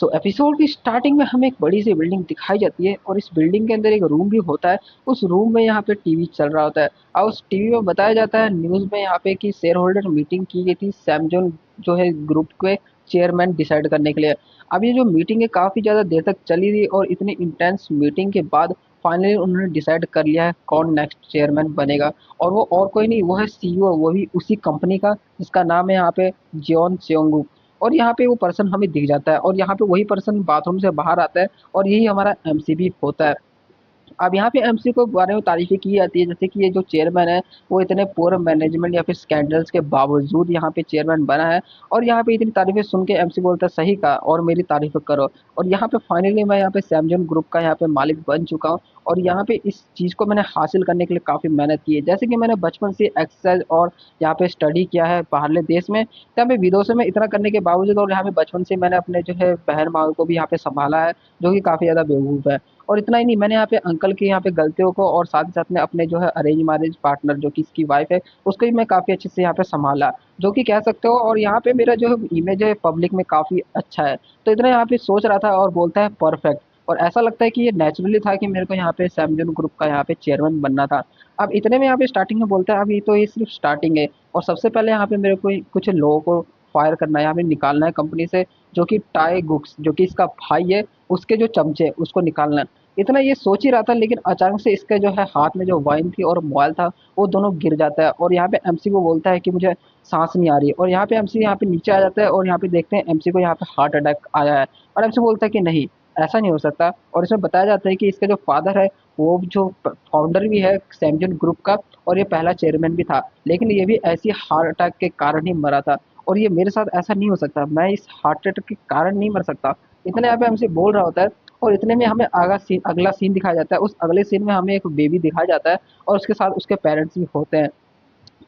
Episode की starting में हमें एक बड़ी सी बिल्डिंग दिखाई जाती है और इस बिल्डिंग के अंदर एक रूम भी होता है। उस रूम में यहाँ पे टीवी चल रहा होता है और उस टीवी में बताया जाता है न्यूज़ में यहाँ पे कि शेयर होल्डर मीटिंग की गई थी सैमसंग जो है ग्रुप के चेयरमैन डिसाइड करने के लिए। अब ये जो मीटिंग है काफ़ी ज़्यादा देर तक चली थी और इतनी इंटेंस मीटिंग के बाद फाइनली उन्होंने डिसाइड कर लिया है कौन नेक्स्ट चेयरमैन बनेगा। और वो और कोई नहीं, वो है सीईओ, वो भी उसी कंपनी का जिसका नाम है यहाँ पे जियोन सेओंगू। और यहाँ पे वो पर्सन हमें दिख जाता है और यहाँ पे वही पर्सन बाथरूम से बाहर आता है और यही हमारा एमसी भी होता है। अब यहाँ पे एमसी को बारे में तारीफें की जाती है जैसे कि ये जो चेयरमैन है वो इतने पुअर मैनेजमेंट या फिर स्कैंडल्स के बावजूद यहाँ पे चेयरमैन बना है। और यहाँ पे इतनी तारीफें सुन के एमसी बोलता है सही कहा और मेरी तारीफें करो। और यहाँ पे फाइनली मैं यहाँ पे सैमसंग ग्रुप का यहाँ पे मालिक बन चुका हूँ। और यहाँ पे इस चीज़ को मैंने हासिल करने के लिए काफ़ी मेहनत की है जैसे कि मैंने बचपन से एक्सरसाइज और यहाँ पे स्टडी किया है बाहरले देश में। तो यहाँ पे विदेशों में इतना करने के बावजूद और यहाँ पे बचपन से मैंने अपने जो है बहन भाई को भी यहाँ पे संभाला है जो कि काफ़ी ज़्यादा बेवकूफ़ है। और इतना ही नहीं, मैंने यहाँ पे अंकल की यहाँ पे गलतियों को और साथ ही साथ में अपने जो है अरेंज मैरिज पार्टनर जो कि इसकी वाइफ है उसको भी मैं काफ़ी अच्छे से यहाँ पे संभाला जो कि कह सकते हो। और यहाँ पे मेरा जो है इमेज है पब्लिक में काफ़ी अच्छा है। तो इतना यहाँ पे सोच रहा था और बोलता है परफेक्ट। और ऐसा लगता है कि ये नेचुरली था कि मेरे को यहाँ पे सैमसंग ग्रुप का यहाँ पे चेयरमैन बनना था। अब इतने में यहाँ पे स्टार्टिंग में बोलता है अब ये सिर्फ स्टार्टिंग है और सबसे पहले यहाँ पे मेरे को कुछ लोगों को फायर करना है, यहाँ पे निकालना है कंपनी से। जो कि टाई गुक्स जो कि इसका भाई है उसके जो चमचे उसको निकालना है। इतना ये सोच ही रहा था लेकिन अचानक से इसके जो है हाथ में जो वाइन थी और मोबाइल था वो दोनों गिर जाता है और यहाँ पे एमसी को बोलता है कि मुझे सांस नहीं आ रही है। और यहाँ पे एमसी यहाँ पे नीचे आ जाता है और यहाँ पे देखते हैं एमसी को यहाँ पे हार्ट अटैक आया है। और एमसी बोलता है कि नहीं, ऐसा नहीं हो सकता। और इसमें बताया जाता है कि इसके जो फादर है वो जो फाउंडर भी है सैमसंग ग्रुप का और ये पहला चेयरमैन भी था, लेकिन ये भी ऐसी हार्ट अटैक के कारण ही मरा था। और ये मेरे साथ ऐसा नहीं हो सकता, मैं इस हार्ट अटैक के कारण नहीं मर सकता। इतने यहाँ पे एमसी बोल रहा होता है और इतने में हमें अगला सीन दिखाया जाता है। उस अगले सीन में हमें एक बेबी दिखाया जाता है और उसके साथ उसके पेरेंट्स भी होते हैं।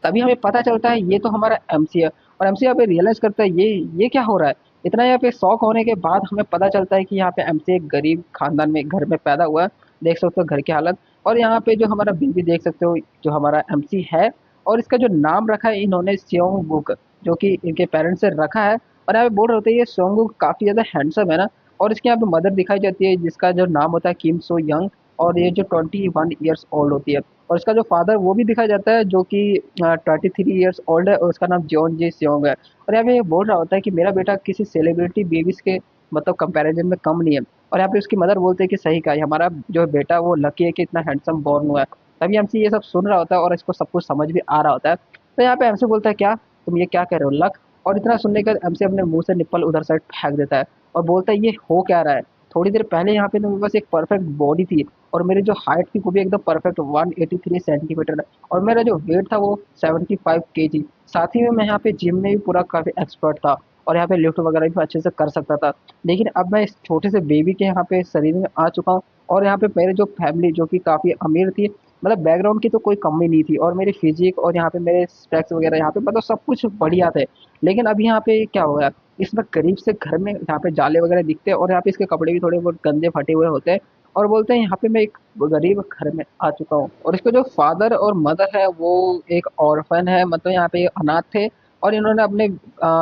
तभी हमें पता चलता है ये तो हमारा एमसी है। और एमसी यहाँ पे रियलाइज करता है ये क्या हो रहा है। इतना यहाँ पे शौक होने के बाद हमें पता चलता है कि यहाँ पे एमसी एक गरीब खानदान में घर में पैदा हुआ है। देख सकते हो घर की हालत। और यहाँ पे जो हमारा बेबी देख सकते हो जो हमारा एमसी है। और इसका जो नाम रखा है इन्होंने स्योंगबुक जो कि इनके पेरेंट्स से रखा है। और यहाँ पे बोल रहे होते हैं ये स्योंगबुक काफी ज्यादा हैंडसम है ना। और इसके यहाँ पे मदर दिखाई जाती है जिसका जो नाम होता है किम सो यंग। और ये जो 21 ईयर्स ओल्ड होती है। और इसका जो फादर वो भी दिखाया जाता है जो कि 23 ईयर्स ओल्ड है और उसका नाम जॉन जे सियोंग है। और यहाँ पे ये बोल रहा होता है कि मेरा बेटा किसी सेलिब्रिटी बेबीज के मतलब कंपैरिजन में कम नहीं है। और यहाँ पे उसकी मदर बोलते हैं कि सही कहा, हमारा जो बेटा वो लकी है कि इतना हैंडसम बॉर्न हुआ है। तभी एमसी ये सब सुन रहा होता है और इसको सब कुछ समझ भी आ रहा होता है। तो यहाँ पे एमसी बोलता है क्या तुम ये क्या कह रहे हो लक। और इतना सुनने के बाद एमसी अपने मुंह से निप्पल उधर साइड फेंक देता है और बोलता है ये हो क्या रहा है। थोड़ी देर पहले यहाँ पे तो मेरे पास एक परफेक्ट बॉडी थी और मेरी जो हाइट थी वो भी एकदम परफेक्ट 183 सेंटीमीटर है। और मेरा जो वेट था वो 75 kg। साथ ही में मैं यहाँ पे जिम में भी पूरा काफी एक्सपर्ट था और यहाँ पे लिफ्ट वगैरह भी अच्छे से कर सकता था। लेकिन अब मैं इस छोटे से बेबी के यहाँ पे शरीर में आ चुका हूँ। और यहाँ पे मेरे जो फैमिली जो कि काफी अमीर थी, मतलब बैकग्राउंड की तो कोई कमी नहीं थी और मेरी फिजिक और यहाँ पे मेरे स्पेक्स वगैरह यहाँ पे मतलब सब कुछ बढ़िया थे। लेकिन अभी यहाँ पे क्या हो गया, इसमें करीब से घर में यहाँ पे जाले वगैरह दिखते हैं और यहाँ पे इसके कपड़े भी थोड़े बहुत गंदे फटे हुए होते हैं। और बोलते हैं यहाँ पे मैं एक गरीब घर में आ चुका हूँ। और इसके जो फादर और मदर है वो एक ऑर्फन है, मतलब यहाँ पे अनाथ थे। और इन्होंने अपने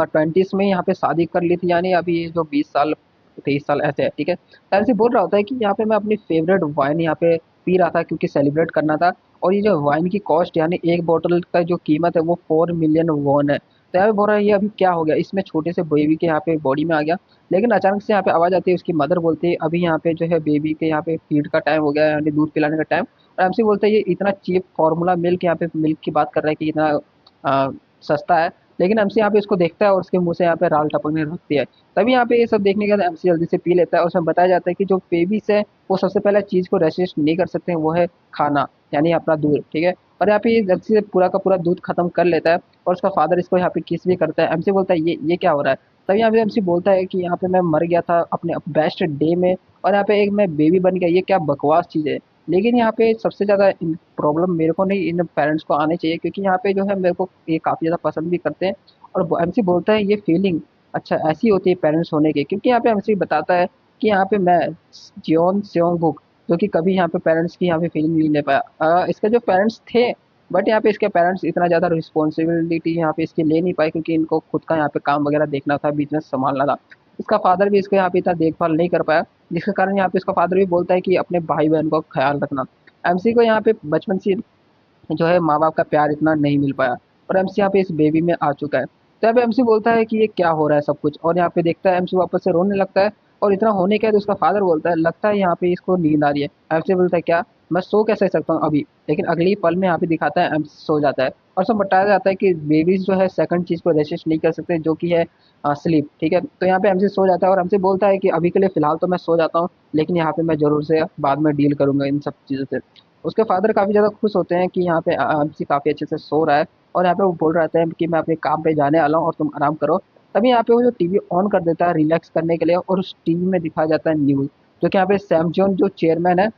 20s में यहाँ पे शादी कर ली थी, यानी अभी ये जो 20 साल 23 साल ऐसे है, ठीक है। तो ऐसे बोल रहा होता है कि यहाँ पे मैं अपनी फेवरेट वाइन यहाँ पे पी रहा था क्योंकि सेलिब्रेट करना था। और ये जो वाइन की कॉस्ट यानी एक बोतल का जो कीमत है वो 4 मिलियन वॉन है। तो यहाँ पे बोल रहा है ये अभी क्या हो गया, इसमें छोटे से बेबी के यहाँ पे बॉडी में आ गया। लेकिन अचानक से यहाँ पे आवाज आती है, उसकी मदर बोलती है अभी यहाँ पे जो है बेबी के यहाँ पे फीड का टाइम हो गया है यानी दूध पिलाने का टाइम। और एमसी बोलता है ये इतना चीप फार्मूला मिल्क, यहाँ पे मिल्क की बात कर रहा है कि इतना आ, सस्ता है। लेकिन एमसी यहाँ पे इसको देखता है और उसके मुंह से यहाँ पे राल टपकने लगती है। तभी यहाँ पे ये सब देखने के बाद एमसी जल्दी से पी लेता है और उसमें बताया जाता है कि जो बेबीज है वो सबसे पहले चीज को रेसिस्ट नहीं कर सकते हैं वो है खाना, यानी अपना दूध, ठीक है। और यहाँ पे ये जल्दी से पूरा का पूरा दूध खत्म कर लेता है और उसका फादर इसको यहाँ पे किस भी करता है। एमसी बोलता है ये क्या हो रहा है। तभी यहाँ पे एमसी बोलता है कि यहाँ पे मैं मर गया था अपने बेस्ट डे में और यहाँ पे एक मैं बेबी बन गया, ये क्या बकवास चीज़ है। लेकिन यहाँ पे सबसे ज़्यादा प्रॉब्लम मेरे को नहीं इन पेरेंट्स को आनी चाहिए क्योंकि यहाँ पे जो है मेरे को ये काफ़ी ज़्यादा पसंद भी करते हैं। और एमसी बोलता है ये फीलिंग अच्छा ऐसी होती है पेरेंट्स होने की, क्योंकि यहाँ पे एमसी बताता है कि यहाँ पे मैं जियोन सेयोंगबुक जो कि कभी यहाँ पे पेरेंट्स की यहाँ पे फीलिंग नहीं ले पाया। इसके जो पेरेंट्स थे बट यहाँ पे इसके पेरेंट्स इतना ज़्यादा रिस्पॉन्सिबिलिटी यहाँ पे इसकी ले नहीं पाए क्योंकि इनको खुद का यहाँ पे काम वगैरह देखना था, बिजनेस संभालना था। इसका फादर भी इसको यहाँ पे इतना देखभाल नहीं कर पाया, जिसके कारण यहाँ पे इसका फादर भी बोलता है कि अपने भाई बहन का ख्याल रखना। एमसी को यहाँ पे बचपन से जो है माँ बाप का प्यार इतना नहीं मिल पाया, और एमसी यहाँ पे इस बेबी में आ चुका है। तो यहाँ पे एमसी बोलता है कि ये क्या हो रहा है सब कुछ, और यहाँ पे देखता है एमसी वापस से रोने लगता है। और इतना होने के बाद उसका फादर बोलता है लगता है यहाँ पे इसको नींद आ रही है। एमसी बोलता है क्या, मैं सो कैसे सकता हूँ अभी। लेकिन अगले ही पल में यहाँ पे दिखाता है एमसी सो जाता है, और सब बताया जाता है कि बेबीज जो है सेकंड चीज को रेसिस्ट नहीं कर सकते, जो कि है स्लीप। ठीक है, तो यहाँ पे एमसी सो जाता है, और एमसी बोलता है कि अभी के लिए फिलहाल तो मैं सो जाता हूँ, लेकिन यहाँ पे मैं जरूर से बाद में डील करूंगा इन सब चीज़ों से। उसके फादर काफ़ी ज़्यादा खुश होते हैं कि यहाँ पे एमसी काफ़ी अच्छे से सो रहा है, और यहाँ पे वो बोल रहे हैं कि मैं अपने काम पे जाने वाला हूँ और तुम आराम करो। तभी यहाँ पे वो जो टीवी ऑन कर देता है रिलैक्स करने के लिए, और उस टीवी में दिखाया जाता है न्यूज़, जो कि यहाँ पे सैम जॉन जो चेयरमैन है,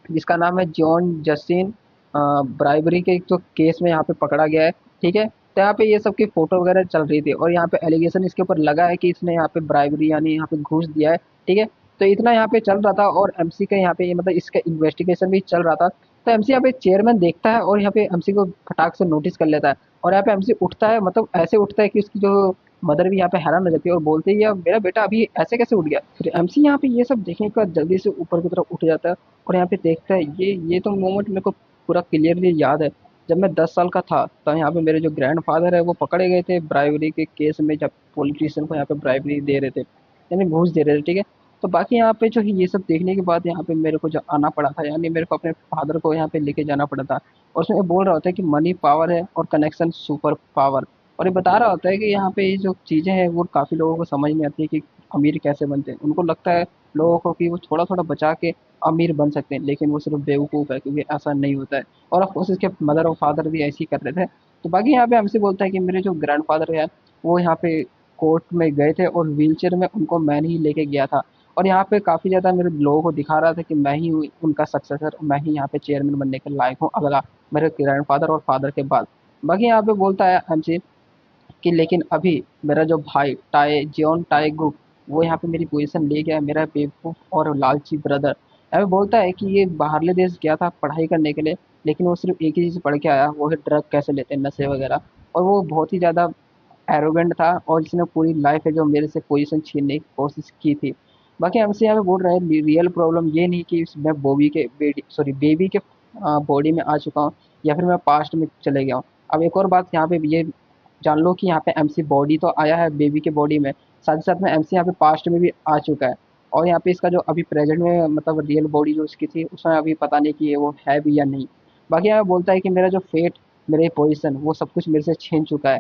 जिसका नाम है जॉन जस्टिन, ब्राइबरी के जो केस में यहाँ पे पकड़ा गया है। ठीक है, तो यहाँ पे ये सब की फोटो वगैरह चल रही थी, और यहाँ पे एलिगेशन इसके ऊपर लगा है कि इसने यहाँ पे ब्राइबरी यानी यहाँ पे घूस दिया है। ठीक है, तो इतना यहाँ पे चल रहा था, और एमसी का यहाँ पे मतलब इसका इन्वेस्टिगेशन भी चल रहा था। तो एमसी यहाँ पे चेयरमैन देखता है, और यहाँ पे एमसी को फटाक से नोटिस कर लेता है, और यहाँ पे एमसी उठता है, मतलब ऐसे उठता है कि उसकी जो मदर भी यहाँ पे हैरान हो जाती है, और बोलते हैं यार मेरा बेटा अभी ऐसे कैसे उठ गया। फिर एमसी यहाँ पे ये सब देखने के बाद जल्दी से ऊपर की तरफ उठ जाता है, और यहाँ पे देखता है ये तो मोमेंट मेरे को पूरा क्लियरली याद है। जब मैं 10 साल का था, तो यहाँ पे मेरे जो ग्रैंडफादर है वो पकड़े गए थे ब्राइबरी के केस में, जब पॉलिटिशियन को यहाँ पे ब्राइबरी दे रहे थे, यानी घूस दे रहे थे। ठीक है, तो बाकी यहाँ पे जो है ये सब देखने के बाद यहाँ पे मेरे को जो आना पड़ा था, यानी मेरे को अपने फादर को यहाँ पे लेके जाना पड़ा था। और उसमें ये बोल रहा होता है कि मनी पावर है और कनेक्शन सुपर पावर। और ये बता रहा होता है कि यहाँ पे ये जो चीज़ें हैं वो काफ़ी लोगों को समझ नहीं आती है कि अमीर कैसे बनते हैं। उनको लगता है लोगों को कि वो थोड़ा थोड़ा बचा के अमीर बन सकते हैं, लेकिन वो सिर्फ बेवकूफ़ है, क्योंकि ऐसा नहीं होता है। और ऑफ कोर्स इसके मदर और फादर भी ऐसे ही कर रहे थे। तो बाकी यहाँ पे हमसे बोलता है कि मेरे जो ग्रैंडफादर है वो यहाँ पे कोर्ट में गए थे, और व्हीलचेयर में उनको मैंने ही लेके गया था। और यहाँ पे काफ़ी ज़्यादा मेरे लोगों को दिखा रहा था कि मैं ही हूँ उनका सक्सेसर, मैं ही यहाँ पे चेयरमैन बनने के लायक हूँ अगला, मेरे ग्रैंडफादर और फादर के बाद। बाकी यहाँ पे बोलता है हमसे कि लेकिन अभी मेरा जो भाई टाई जॉन टाईगुक, वो यहाँ पे मेरी पोजीशन ले गया है, मेरा बेवकूफ़ और लालची ब्रदर। हमें बोलता है कि ये बाहरले देश गया था पढ़ाई करने के लिए, लेकिन वो सिर्फ एक ही चीज़ पढ़ के आया, वो है ड्रग कैसे लेते हैं, नशे वगैरह। और वो बहुत ही ज़्यादा एरोगेंट था, और जिसने पूरी लाइफ है जो मेरे से पोजीशन छीनने की कोशिश की थी। बाकी हमसे यहाँ पे बोल रहे हैं रियल प्रॉब्लम ये नहीं कि मैं बॉबी के बेबी के बॉडी में आ चुका हूँ, या फिर मैं पास्ट में चले गया हूँ। अब एक और बात यहाँ पे ये जान लो कि यहाँ पे एमसी बॉडी तो आया है बेबी के बॉडी में, साथ ही साथ में एमसी यहाँ पे पास्ट में भी आ चुका है। और यहाँ पे इसका जो अभी प्रेजेंट में मतलब रियल बॉडी जो इसकी थी, उसमें अभी पता नहीं कि ये वो है भी या नहीं। बाकी यहाँ पे बोलता है कि मेरा जो फेट, मेरे पोजीशन, वो सब कुछ मेरे से छीन चुका है।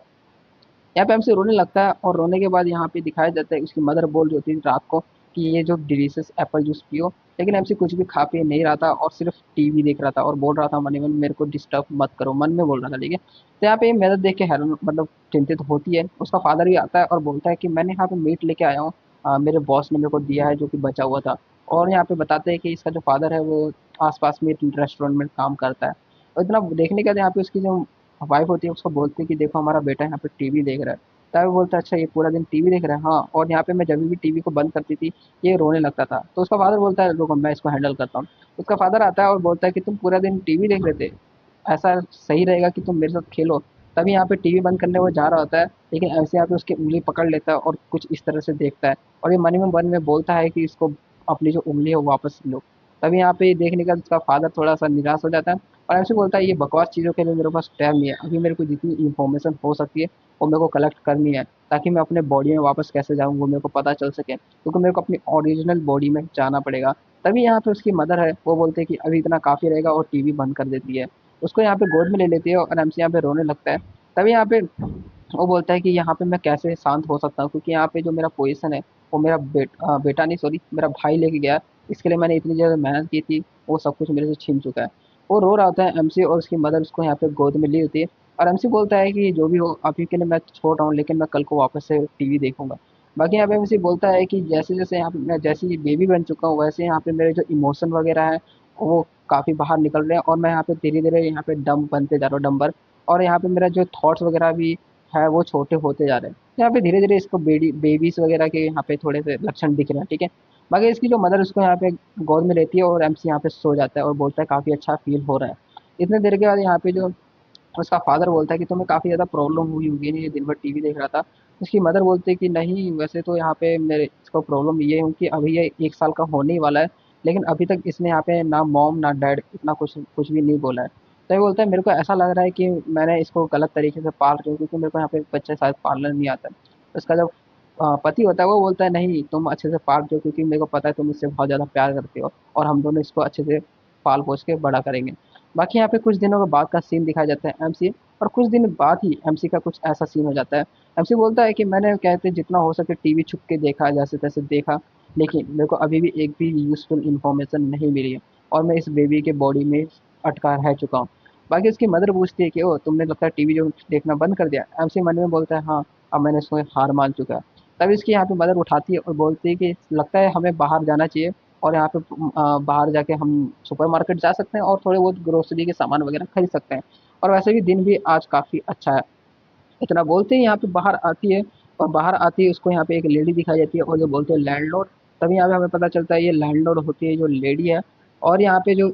यहाँ पे हमसे रोने लगता है, और रोने के बाद यहाँ पे दिखाया जाता है उसकी मदर बोल रही होती है रात को कि ये जो डिलीशियस एप्पल जूस पियो। लेकिन एमसी कुछ भी खा पी नहीं रहा था, और सिर्फ टीवी देख रहा था, और बोल रहा था मन ही मन मेरे को डिस्टर्ब मत करो, मन में बोल रहा था। ठीक है, तो यहाँ पे ये मदद देख के हैरान मतलब चिंतित होती है। उसका फादर भी आता है और बोलता है कि मैंने यहाँ पे मीट लेके आया हूँ, मेरे बॉस ने मेरे को दिया है जो कि बचा हुआ था। और यहाँ पे बताते हैं कि इसका जो फादर है वो आसपास में एक रेस्टोरेंट में काम करता है। और इतना देखने के बाद यहाँ पे उसकी जो वाइफ होती है उसको बोलती है कि देखो हमारा बेटा यहाँ पे टीवी देख रहा है। तब वो बोलता है अच्छा ये पूरा दिन टीवी देख रहा है, हाँ, और यहाँ पे मैं जब भी टीवी को बंद करती थी ये रोने लगता था। तो उसका फादर बोलता है रुको मैं इसको हैंडल करता हूँ। उसका फादर आता है और बोलता है कि तुम पूरा दिन टीवी देख रहे थे, ऐसा सही रहेगा कि तुम मेरे साथ खेलो। तभी यहाँ पे टीवी बंद करने वो जा रहा होता है, लेकिन ऐसे यहाँ पे उसकी उंगली पकड़ लेता है और कुछ इस तरह से देखता है, और ये मन में बोलता है कि इसको अपनी जो उंगली है वो वापस लो। तभी यहाँ पे देखने का उसका फादर थोड़ा सा निराश हो जाता है, और ऐसे बोलता है ये बकवास चीज़ों के लिए मेरे पास टाइम नहीं है, अभी मेरे को जितनी इन्फॉर्मेशन हो सकती है वो मेरे को कलेक्ट करनी है, ताकि मैं अपने बॉडी में वापस कैसे जाऊँ वो मेरे को पता चल सके, क्योंकि मेरे को अपनी ओरिजिनल बॉडी में जाना पड़ेगा। तभी यहाँ पे उसकी मदर है वो बोलते हैं कि अभी इतना काफ़ी रहेगा, और टीवी बंद कर देती है। उसको यहाँ पे गोद में ले लेती है, और आराम से यहाँ पे रोने लगता है। तभी यहाँ पे वो बोलता है कि यहाँ पे मैं कैसे शांत हो सकता हूँ, क्योंकि यहाँ पे जो मेरा पोजीशन है वो मेरा बेटा नहीं, सॉरी, मेरा भाई लेके गया। इसके लिए मैंने इतनी ज़्यादा मेहनत की थी, वो सब कुछ मेरे से छीन चुका है। वो रो रहा होता है एमसी, और उसकी मदर उसको यहाँ पे गोद में ली होती है। और एमसी बोलता है कि जो भी हो अभी के लिए मैं छोड़ रहा हूँ, लेकिन मैं कल को वापस से टीवी देखूंगा। बाकी यहाँ पे एमसी बोलता है कि जैसे जैसे यहाँ पे मैं जैसे बेबी बन चुका हूँ, वैसे यहाँ पे मेरे जो इमोशन वगैरह है वो काफ़ी बाहर निकल रहे हैं, और मैं यहाँ पे धीरे धीरे यहाँ पे डम बनते जा रहा हूँ, डम्बर। और यहाँ पे मेरा जो थॉट्स वगैरह भी है वो छोटे होते जा रहे हैं। यहाँ पे धीरे धीरे इसको बेबीज वगैरह के यहाँ पे थोड़े से लक्षण दिख रहे हैं। ठीक है, बाकी इसकी जो मदर उसको यहाँ पे गोद में लेती है, और एमसी यहाँ पे सो जाता है और बोलता है काफ़ी अच्छा फील हो रहा है। इतने देर के बाद यहाँ पे जो उसका फादर बोलता है कि तुम्हें काफ़ी ज़्यादा प्रॉब्लम हुई होगी, नहीं, ये दिन भर टीवी देख रहा था। उसकी मदर बोलती है कि नहीं, वैसे तो यहाँ पे मेरे इसको प्रॉब्लम ये है कि अभी ये 1 साल का होने ही वाला है, लेकिन अभी तक इसने यहाँ पे ना मॉम ना डैड इतना कुछ कुछ भी नहीं बोला है। तो ये बोलता है मेरे को ऐसा लग रहा है कि मैंने इसको गलत तरीके से पाल रही हूँ, क्योंकि मेरे को यहाँ पे बच्चे शायद पालना नहीं आता है। उसका जो पति होता है वो बोलता है नहीं, तुम अच्छे से पाल रहे हो, क्योंकि मेरे को पता है तुम इससे बहुत ज़्यादा प्यार करते हो, और हम दोनों इसको अच्छे से पाल पोस के बड़ा करेंगे। बाकी यहाँ पे कुछ दिनों के बाद का सीन दिखाया जाता है एमसी, और कुछ दिन बाद ही एमसी का कुछ ऐसा सीन हो जाता है। एमसी बोलता है कि मैंने कहते जितना हो सके टीवी छुप के देखा, जैसे तैसे देखा, लेकिन मेरे को अभी भी एक भी यूज़फुल इन्फॉर्मेशन नहीं मिली है, और मैं इस बेबी के बॉडी में अटका रह चुका हूँ। बाकी उसकी मदर पूछती है कि ओ तुमने लगता है टीवी जो देखना बंद कर दिया। एमसी मन में बोलता है हाँ, अब मैंने इसमें हार मान चुका है। तभी इसकी यहाँ पे मदर उठाती है और बोलती है कि लगता है हमें बाहर जाना चाहिए, और यहाँ पे बाहर जाके हम सुपरमार्केट जा सकते हैं और थोड़े बहुत ग्रोसरी के सामान वगैरह खरीद सकते हैं, और वैसे भी दिन भी आज काफ़ी अच्छा है। इतना बोलते ही यहाँ पे बाहर आती है, और बाहर आती है उसको यहाँ पे एक लेडी दिखाई जाती है, और जो बोलते हैं लैंडलॉर्ड। तभी यहाँ पे हमें पता चलता है ये लैंडलॉर्ड होती है जो लेडी है, और यहाँ पे जो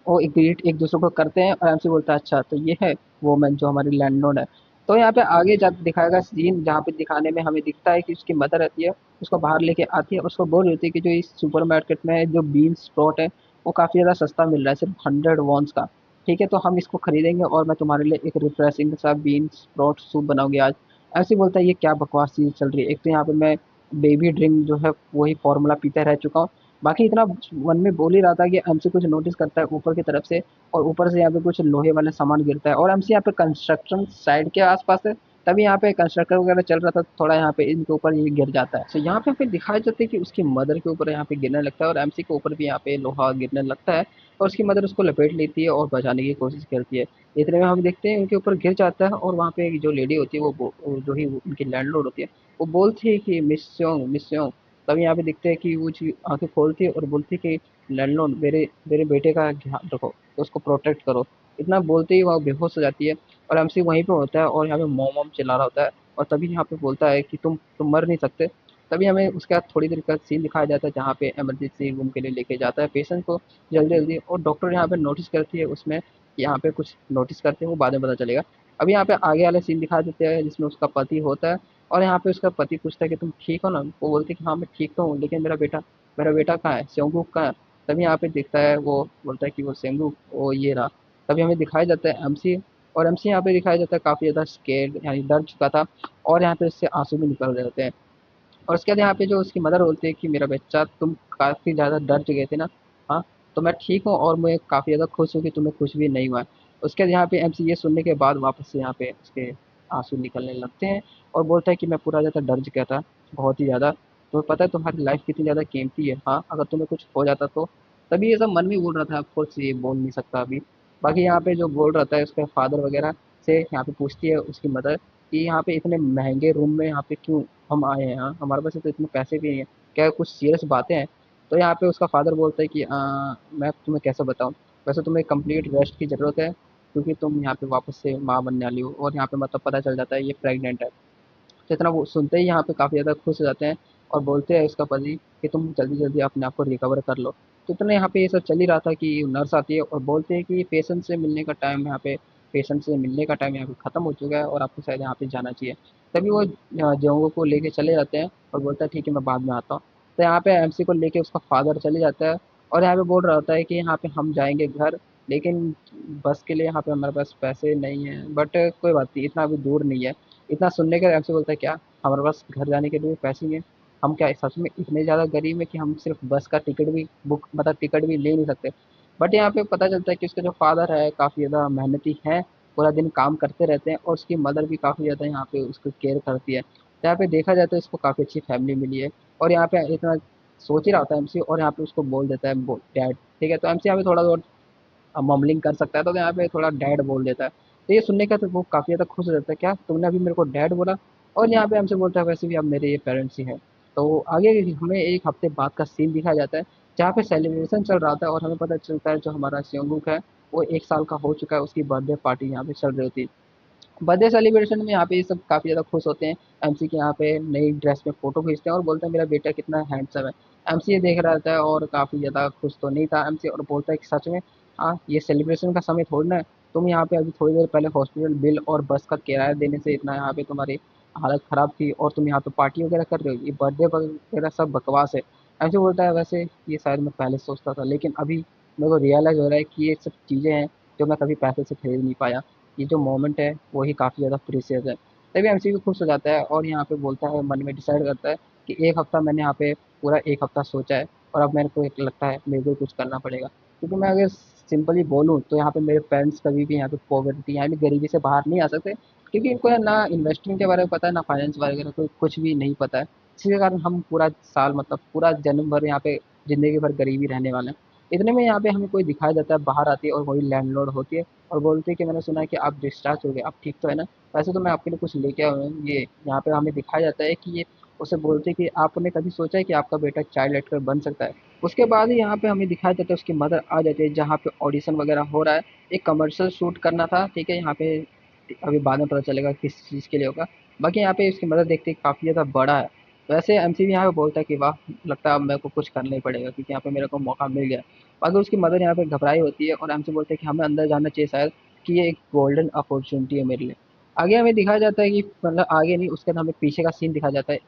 वो एक ग्रीट एक दूसरे को करते हैं, और एमसी बोलता है अच्छा तो ये है वोमेन जो हमारी लैंडलॉर्ड है। तो यहाँ पे आगे जा दिखाएगा सीन, जहाँ पे दिखाने में हमें दिखता है कि उसकी मदर रहती है, उसको बाहर लेके आती है, उसको बोल रही होती है कि जो इस सुपर मार्केट में जो बीन स्प्रोट है वो काफ़ी ज़्यादा सस्ता मिल रहा है, सिर्फ 100 वॉन्स का। ठीक है, तो हम इसको खरीदेंगे और मैं तुम्हारे लिए एक रिफ्रेशिंग सा बीन स्प्रोट सूप बनाऊंगी आज। ऐसे बोलता है ये क्या बकवास चीज़ चल रही है, एक तो यहाँ पे मैं बेबी ड्रिंक जो है वही फॉर्मूला पीते रह चुका हूँ। बाकी इतना मन में बोल ही रहा था कि एमसी कुछ नोटिस करता है ऊपर की तरफ से, और ऊपर से यहाँ पे कुछ लोहे वाला सामान गिरता है, और एमसी यहाँ पे कंस्ट्रक्शन साइड के आसपास है। तभी यहाँ पे कंस्ट्रक्टर वगैरह चल रहा था, थोड़ा यहाँ पे इनके ऊपर ये गिर जाता है। तो यहाँ पे फिर दिखाया जाता है कि उसकी मदर के ऊपर यहाँ पे गिरने लगता है, और एमसी के ऊपर भी यहाँ पे लोहा गिरने लगता है, और उसकी मदर उसको लपेट लेती है और बचाने की कोशिश करती है। इतने में हम देखते हैं उनके ऊपर गिर जाता है, और वहाँ पे एक जो लेडी होती है वो जो ही उनकी लैंडलॉर्ड होती है, वो बोलती है कि मिस स्योंग, मिस स्योंग। तभी यहाँ पे दिखते हैं कि वो चीज़ आंखें खोलती है और बोलती है कि लैंडलॉर्ड मेरे मेरे बेटे का ध्यान रखो, तो उसको प्रोटेक्ट करो। इतना बोलते ही वह बेहोश हो जाती है, और एमसी वहीं पे होता है, और यहाँ पे मॉम वॉम चिल्ला रहा होता है, और तभी यहाँ पे बोलता है कि तुम मर नहीं सकते। तभी हमें उसके बाद थोड़ी देर का सीन दिखाया जाता है, जहाँ पे इमरजेंसी रूम के लिए लेके जाता है पेशेंट को जल्दी जल्दी, और डॉक्टर यहाँ पे नोटिस करती है उसमें कि यहाँ पे कुछ नोटिस करते हैं, वो बाद में पता चलेगा। अभी यहाँ पे आगे वाले सीन दिखा देते हैं जिसमें उसका पति होता है, और यहाँ पे उसका पति पूछता है कि तुम ठीक हो ना, वो बोलती है कि हाँ मैं ठीक तो हूँ, लेकिन मेरा बेटा कहाँ है, सेंगूक कहाँ है। तभी यहाँ पे दिखता है, वो बोलता है कि वो सेंगूक वो ये रहा। तभी हमें दिखाया जाता है एमसी, और एमसी यहाँ पे दिखाया जाता है काफ़ी ज़्यादा स्केर्ड, यानी डर चुका था, और यहाँ पे उससे आंसू भी निकल रहे होते हैं। और उसके बाद यहाँ पे जो उसकी मदर बोलती है कि मेरा बच्चा तुम काफ़ी ज़्यादा डर चुके थे ना, हाँ, तो मैं ठीक हूँ, और मैं काफ़ी ज़्यादा खुश हूँ कि तुम्हें कुछ भी नहीं हुआ है। उसके बाद यहाँ पे एमसी ये सुनने के बाद वापस से यहाँ पे उसके आंसू निकलने लगते हैं, और बोलता है कि मैं पूरा ज़्यादा डर चुका था, बहुत ही ज़्यादा। तुम्हें पता है तुम्हारी लाइफ कितनी ज़्यादा कीमती है, हाँ, अगर तुम्हें कुछ हो जाता तो। तभी ये सब मन में बोल रहा था, ऑफकोर्स ये बोल नहीं सकता अभी। बाकी यहाँ पे जो बोल रहा था उसके फादर वगैरह से, यहाँ पे पूछती है उसकी मदर कि यहाँ पे इतने महंगे रूम में यहाँ पे क्यों हम आए हैं, हाँ, हमारे पास तो इतने पैसे भी नहीं है, क्या कुछ सीरियस बातें हैं। तो यहाँ पे उसका फादर बोलता है कि मैं तुम्हें कैसे बताऊँ, वैसे तुम्हें कंप्लीट रेस्ट की ज़रूरत है, क्योंकि तुम यहाँ पे वापस से माँ बनने वाली हो, और यहाँ पे मतलब पता चल जाता है ये प्रेग्नेंट है। तो इतना वो सुनते ही यहाँ पे काफ़ी ज़्यादा खुश हो जाते हैं, और बोलते हैं उसका पति कि तुम जल्दी जल्दी अपने आप को रिकवर कर लो। तो इतना यहाँ पे ये सब चल ही रहा था कि नर्स आती है और बोलते हैं कि पेशेंट से मिलने का टाइम यहाँ पे ख़त्म हो चुका है, और आपको शायद यहाँ पे जाना चाहिए। तभी वो जोंगो को लेके चले जाते हैं, और बोलता है ठीक है मैं बाद में आता हूँ। तो यहाँ पे एमसी को लेके उसका फादर चले जाता है, और यहाँ पे बोल रहा होता है कि यहाँ पे हम जाएंगे घर, लेकिन बस के लिए यहाँ पे हमारे पास पैसे नहीं है, बट कोई बात नहीं, इतना अभी दूर नहीं है। इतना सुनने के बाद एमसी बोलता है क्या हमारे पास घर जाने के लिए पैसे नहीं है, हम क्या सच में इतने ज़्यादा गरीब हैं कि हम सिर्फ बस का टिकट भी बुक मतलब टिकट भी ले नहीं सकते। बट यहाँ पे पता चलता है कि उसके जो फादर है काफ़ी ज़्यादा मेहनती हैं, पूरा दिन काम करते रहते हैं, और उसकी मदर भी काफ़ी ज़्यादा यहाँ पे उसको केयर करती है। तो यहाँ पे देखा जाए तो इसको काफ़ी अच्छी फैमिली मिली है, और यहाँ पे इतना सोच ही रहा होता है एमसी, और यहाँ पे उसको बोल देता है डैड। ठीक है, तो एमसी यहाँ पे थोड़ा बहुत ममलिंग कर सकता है, तो यहाँ पे थोड़ा डैड बोल देता है। तो ये सुनने का तो वो काफ़ी ज़्यादा खुश हो जाता है, क्या तुमने अभी मेरे को डैड बोला, और यहाँ पे हमसे बोलता है वैसे भी अब मेरे ये पेरेंट्स ही हैं। तो आगे हमें 1 हफ्ते बाद का सीन दिखाया जाता है, जहाँ पे सेलिब्रेशन चल रहा था, और हमें पता चलता है जो हमारा सेंगुक है वो 1 साल का हो चुका है, उसकी बर्थडे पार्टी यहाँ पे चल रही होती है। बर्थडे सेलिब्रेशन में यहाँ पे ये सब काफ़ी ज़्यादा खुश होते हैं। एमसी के यहाँ पे नई ड्रेस में फ़ोटो खींचते हैं, और बोलते हैं मेरा बेटा कितना हैंडसम है। एमसी ये देख रहा था, और काफ़ी ज़्यादा खुश तो नहीं था एमसी, और बोलता है कि सच में, हाँ, ये सेलिब्रेशन का समय थोड़ी ना है। तुम यहाँ पे अभी थोड़ी देर पहले हॉस्पिटल बिल और बस का किराया देने से इतना यहाँ पे तुम्हारी हालत ख़राब थी और तुम यहाँ पे पार्टी वगैरह कर रहे हो, ये बर्थडे वगैरह सब बकवास है। ऐसे बोलता है वैसे ये शायद मैं पहले सोचता था, लेकिन अभी मेरे को रियलाइज़ हो रहा है कि ये सब चीज़ें हैं जो मैं कभी पैसे से खरीद नहीं पाया। ये जो मोमेंट है वही काफ़ी ज़्यादा प्रीशियस है। तभी एमसीक्यू खुश हो जाता है और यहाँ पे बोलता है, मन में डिसाइड करता है कि एक हफ्ता मैंने यहाँ पे पूरा एक हफ्ता सोचा है और अब मेरे को एक लगता है मेरे को कुछ करना पड़ेगा, क्योंकि मैं अगर सिंपली बोलूँ तो यहाँ पे मेरे पेरेंट्स कभी भी यहाँ पे पॉवर्टी यानी गरीबी से बाहर नहीं आ सकते, क्योंकि इनको है ना इन्वेस्टिंग के बारे में पता है ना फाइनेंस वगैरह को कुछ भी नहीं पता है। इसी के कारण हम पूरा साल मतलब पूरा जन्म भर यहाँ पे ज़िंदगी भर गरीबी रहने वाले हैं। इतने में यहाँ पे हमें कोई दिखाई देता है, बाहर आती है और वही लैंडलॉर्ड होती है और बोलती है कि मैंने सुना है कि आप डिस्चार्ज हो गए, आप ठीक तो है ना? वैसे तो मैं आपके लिए कुछ लेके आया हूँ। ये यहाँ पे हमें दिखाया जाता है कि ये उसे बोलती है कि आपने कभी सोचा है कि आपका बेटा चाइल्ड एक्टर बन सकता है? उसके बाद ही यहाँ पे हमें दिखाया जाता है उसकी मदर आ जाती है जहाँ पे ऑडिशन वगैरह हो रहा है। एक कमर्शियल शूट करना था, ठीक है? यहाँ पे अभी बाद में पता चलेगा किस चीज़ के लिए होगा। बाकी यहाँ पे इसकी मदद देखते ही काफ़ी ज़्यादा बड़ा है। वैसे एमसीबी यहाँ पे बोलता है कि वाह, लगता है अब मेरे को कुछ करना ही पड़ेगा क्योंकि यहाँ पे मेरे को मौका मिल गया। बाकी उसकी मदर यहाँ पे घबराई होती है और एमसी बोलते हैं कि हमें अंदर जाना चाहिए शायद, कि ये एक गोल्डन अपॉर्चुनिटी है मेरे लिए। आगे हमें दिखाया जाता है कि मतलब आगे नहीं, उसके बाद हमें पीछे का सीन दिखाया जाता है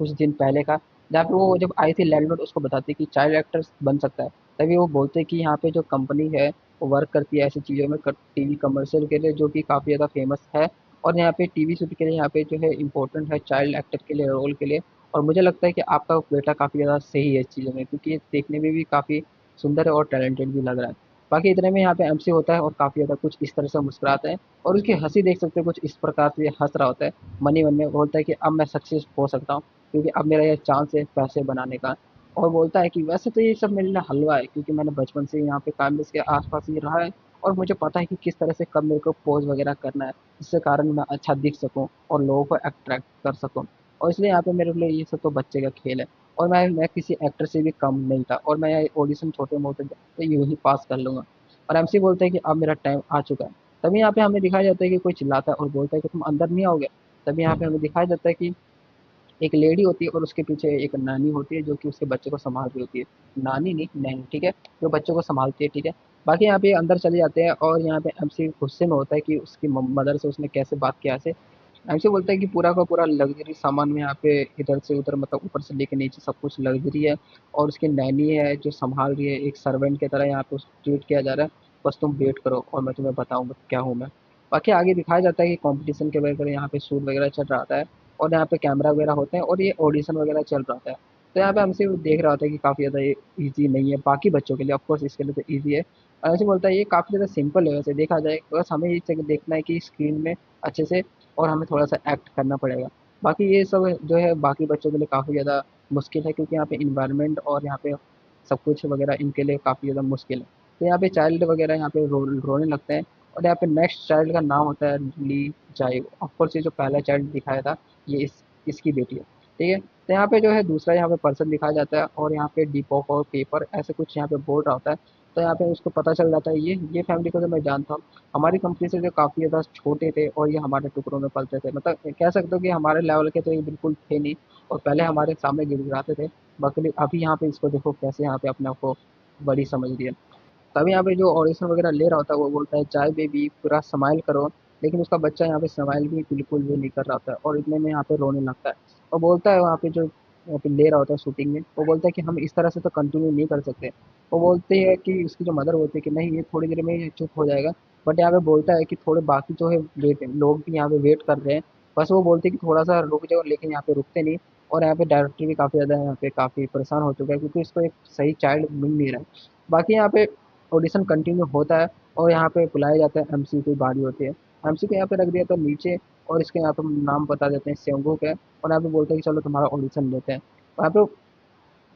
कुछ दिन पहले का, जहाँ पे वो जब आई थी लैंडलॉर्ड उसको बताती है कि चाइल्ड एक्टर बन सकता है। तभी वो बोलते हैं कि यहाँ पे जो कंपनी है वो वर्क करती है ऐसी चीज़ों में, टीवी कमर्शियल के लिए जो कि काफ़ी ज़्यादा फेमस है। और यहाँ पे टीवी शूट के लिए यहाँ पे जो है इम्पोर्टेंट है चाइल्ड एक्टर के लिए, रोल के लिए। और मुझे लगता है कि आपका बेटा काफ़ी ज़्यादा सही है इस चीज़ों में, क्योंकि ये देखने में भी काफ़ी सुंदर है और टैलेंटेड भी लग रहा है। बाकी इतने में यहाँ पे एमसी होता है और काफ़ी ज़्यादा कुछ इस तरह से मुस्कुराता है और उसकी हंसी देख सकते हो कुछ इस प्रकार से, ये हंस रहा होता है मन ही मन में, बोलता है कि अब मैं सक्सेस हो सकता हूँ क्योंकि अब मेरा ये चांस है पैसे बनाने का। और बोलता है कि वैसे तो ये सब मेरे लिए हलवा है क्योंकि मैंने बचपन से यहाँ पे काइंडनेस के आसपास ही रहा है और मुझे पता है कि किस तरह से कब मेरे को पोज वगैरह करना है जिससे कारण मैं अच्छा दिख सकूं और लोगों को अट्रैक्ट कर सकूं। और इसलिए यहाँ पे मेरे लिए ये सब तो बच्चे का खेल है और मैं किसी एक्टर से भी कम नहीं था और मैं ऑडिशन छोटे मोटे तो यूं ही पास कर लूंगा। और एमसी बोलते हैं कि अब मेरा टाइम आ चुका है। तभी यहाँ पे हमें दिखाया जाता है कि कोई चिल्लाता है और बोलता है कि तुम अंदर नहीं आओगे। तभी यहाँ पे हमें दिखाया जाता है कि एक लेडी होती है और उसके पीछे एक नानी होती है जो कि उसके बच्चे को संभाल रही होती है। नानी नहीं, नैनी, ठीक है? जो बच्चों को संभालती है, ठीक है? बाकी यहाँ पे अंदर चले जाते हैं और यहाँ पे एमसी गुस्से में होता है कि उसकी मदर से उसने कैसे बात किया ऐसे। एमसी बोलता है कि पूरा का पूरा लग्जरी सामान में यहाँ पे इधर से उधर मतलब ऊपर से लेके नीचे सब कुछ लग्जरी है और उसकी नैनी है जो संभाल रही है, एक सर्वेंट की तरह यहाँ पे उसको ट्रीट किया जा रहा है। बस तुम वेट करो और मैं तुम्हें बताऊंगा क्या हूँ मैं। बाकी आगे दिखाया जाता है कि कंपटीशन के वगैरह यहाँ पे शूट वगैरह चल रहा है और यहाँ पे कैमरा वगैरह होते हैं और ये ऑडिशन वगैरह चल रहा होता है। तो यहाँ पे हमसे देख रहा होता है कि काफ़ी ज़्यादा ये ईजी नहीं है बाकी बच्चों के लिए, ऑफकोर्स इसके लिए तो ईजी है। और ऐसे बोलता है ये काफ़ी ज़्यादा सिंपल है वैसे देखा जाए, बस हमें ये चीज़ देखना है कि स्क्रीन में अच्छे से और हमें थोड़ा सा एक्ट करना पड़ेगा। बाकी ये सब जो है बाकी बच्चों के लिए काफ़ी ज़्यादा मुश्किल है क्योंकि यहाँ पे इन्वायरमेंट और यहाँ पे सब कुछ वगैरह इनके लिए काफ़ी ज़्यादा मुश्किल है। तो यहाँ पे चाइल्ड वगैरह यहाँ पे रोने लगते हैं और यहाँ पे नेक्स्ट चाइल्ड का नाम होता है ली जाइव। ऑफकोर्स ये जो पहला चाइल्ड दिखाया था ये इसकी बेटी है, ठीक है? तो यहाँ पे जो है दूसरा यहाँ पे पर्सन दिखाया जाता है और यहाँ पे डिपॉक और पेपर ऐसे कुछ यहाँ पे बोल रहा होता है। तो यहाँ पे उसको पता चल जाता है ये फैमिली को तो मैं जानता हूँ, हमारी कंपनी से जो काफ़ी ज़्यादा छोटे थे और ये हमारे टुकड़ों में पलते थे, मतलब कह सकते हो कि हमारे लेवल के तो ये बिल्कुल थे नहीं और पहले हमारे सामने गिड़गिड़ाते थे। बाकी अभी यहाँ पे इसको देखो कैसे यहाँ पे अपने आप को बड़ी समझ रही है। तभी यहाँ पे जो ऑडिशन वगैरह ले रहा होता है वो बोलता है चाय बेबी पूरा स्माइल करो, लेकिन उसका बच्चा यहाँ पे स्माइल भी बिल्कुल भी नहीं कर रहा होता है और इतने में यहाँ पे रोने लगता है और बोलता है वहाँ पे जो यहाँ पे ले रहा होता है शूटिंग में, वो बोलता है कि हम इस तरह से तो कंटिन्यू नहीं कर सकते। वो बोलते हैं कि उसकी जो मदर बोलती है कि नहीं ये थोड़ी देर में ये चुप हो जाएगा। बट यहाँ पे बोलता है कि थोड़े बाकी जो है वेट लोग भी यहाँ पे वेट कर रहे हैं, बस वो बोलते हैं कि थोड़ा सा रुक जाओ, लेकिन यहाँ पे रुकते नहीं। और यहाँ पे डायरेक्टर भी काफ़ी ज़्यादा यहाँ पे काफ़ी परेशान हो चुका है क्योंकि इसको एक सही चाइल्ड मिल नहीं रहा है। बाकी यहाँ पे ऑडिशन कंटिन्यू होता है और यहाँ पे बुलाया जाता है, एमसी की बारी होती है। एमसी को यहाँ पे रख दिया था नीचे और इसके यहाँ पे नाम बता देते हैं सेंगुक है और यहाँ पे बोलते हैं कि चलो तुम्हारा ऑडिशन लेते हैं। वहाँ पे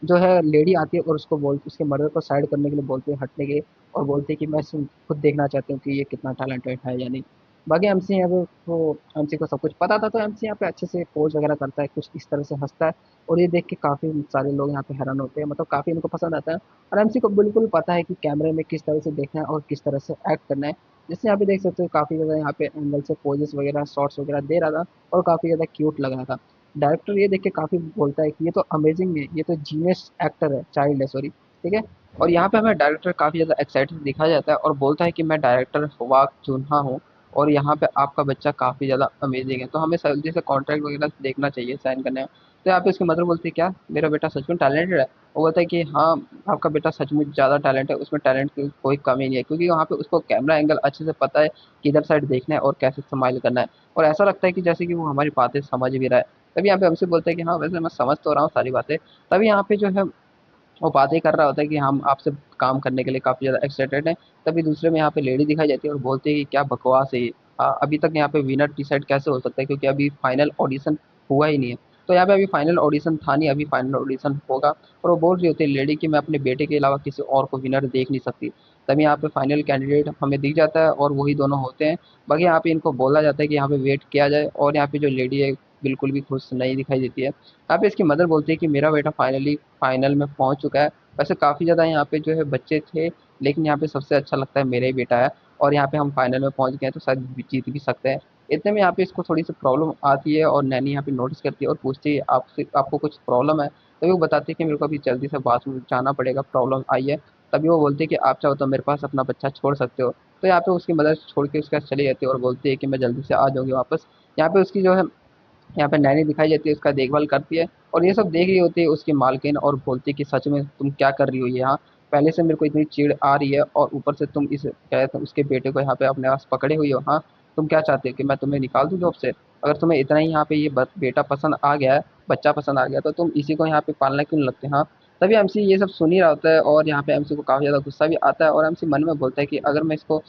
जो है लेडी आती है और उसको बोल उसके मर्डर को साइड करने के लिए बोलते हैं हटने के और बोलते हैं कि मैं खुद देखना चाहती हूँ कि ये कितना टैलेंटेड है या नहीं। बाकी एमसी यहाँ पे तो एमसी को सब कुछ पता था तो एमसी यहाँ पे अच्छे से पोज वगैरह करता है, कुछ इस तरह से हंसता है और ये देख के काफ़ी सारे लोग यहाँ पे हैरान होते हैं, मतलब काफ़ी इनको पसंद आता है। और एमसी को बिल्कुल पता है कि कैमरे में किस तरह से देखना है और किस तरह से एक्ट करना है। जिससे यहाँ पे देख सकते हो काफ़ी ज़्यादा यहाँ पे एंगल से पोजेस वगैरह शॉट्स वगैरह दे रहा था और काफ़ी ज़्यादा क्यूट लग रहा था। डायरेक्टर ये देख के काफ़ी बोलता है कि ये तो अमेजिंग है, ये तो जीनियस एक्टर है, चाइल्ड है सॉरी, ठीक है? और यहाँ पे हमें डायरेक्टर काफ़ी ज़्यादा एक्साइटेड दिखाया जाता है और बोलता है कि मैं डायरेक्टर वाक जुनहा हूँ और यहाँ पे आपका बच्चा काफ़ी ज़्यादा अमेजिंग है। तो हमें जैसे कॉन्ट्रैक्ट वगैरह देखना चाहिए साइन करने में। तो यहाँ पे उसकी मदर बोलती है क्या मेरा बेटा सच में टैलेंटेड है? वो बोलता है कि हाँ, आपका बेटा सच में ज़्यादा टैलेंट है, उसमें टैलेंट की कोई कमी नहीं है, क्योंकि वहाँ पे उसको कैमरा एंगल अच्छे से पता है, किधर साइड देखना है और कैसे स्माइल करना है। और ऐसा लगता है कि जैसे कि वो हमारी बातें समझ भी रहा है। तभी यहाँ पे हमसे बोलता है कि हाँ, वैसे मैं समझ तो रहा हूँ सारी बातें। तभी यहाँ पे जो है वो बातें कर रहा होता है कि हम आपसे काम करने के लिए काफ़ी ज़्यादा एक्साइटेड हैं। तभी दूसरे में यहाँ पे लेडी दिखाई जाती है और बोलती है कि क्या बकवास है ये। अभी तक यहाँ पे विनर डिसाइड कैसे हो सकता है, क्योंकि अभी फाइनल ऑडिशन हुआ ही नहीं है। तो यहाँ पे अभी फाइनल ऑडिशन था नहीं, अभी फाइनल ऑडिशन होगा। और वो बोल रही होती है लेडी कि मैं अपने बेटे के अलावा किसी और को विनर देख नहीं सकती। तभी यहाँ पे फाइनल कैंडिडेट हमें दिख जाता है और वही दोनों होते हैं। बाकी यहाँ पे इनको बोला जाता है कि यहाँ पे वेट किया जाए, और यहाँ पे जो लेडी है बिल्कुल भी खुश नहीं दिखाई देती है। यहाँ पे इसकी मदर बोलती है कि मेरा बेटा फाइनली फाइनल में पहुंच चुका है। वैसे काफ़ी ज़्यादा यहाँ पे जो है बच्चे थे, लेकिन यहाँ पे सबसे अच्छा लगता है मेरा ही बेटा है। और यहाँ पे हम फाइनल में पहुंच गए हैं, तो शायद जीत भी सकते हैं। इतने में यहाँ पे इसको थोड़ी सी प्रॉब्लम आती है और नैनी यहाँ पे नोटिस करती है और पूछती है आपसे आपको कुछ प्रॉब्लम है? तभी वो बताती है कि मेरे को अभी जल्दी से बाथरूम जाना पड़ेगा, प्रॉब्लम आई है। तभी वो बोलती है कि आप चाहो तो मेरे पास अपना बच्चा छोड़ सकते हो। तो यहाँ पे उसकी मदर छोड़ के उसके पास चली जाती है और बोलती है कि मैं जल्दी से आ जाऊंगी वापस। यहाँ पे उसकी जो है यहाँ पे नैनी दिखाई जाती है, उसका देखभाल करती है। और ये सब देख रही होती है उसकी मालकिन और बोलती है कि सच में तुम क्या कर रही हो यहाँ? पहले से मेरे को इतनी चिढ़ आ रही है और ऊपर से तुम इस क्या कहते हैं उसके बेटे को यहाँ पे अपने पास पकड़े हुई हो। हाँ, तुम क्या चाहते हो कि मैं तुम्हें निकाल दूँ जॉब से? अगर तुम्हें इतना ही यहाँ पे ये बेटा पसंद आ गया है, बच्चा पसंद आ गया, तो तुम इसी को यहाँ पे पालना क्यों नहीं लगते? हाँ। तभी एमसी ये सब सुन ही रहा होता है और यहाँ पे एमसी को काफ़ी ज़्यादा गुस्सा भी आता है, और एमसी मन में बोलता है कि अगर मैं इसको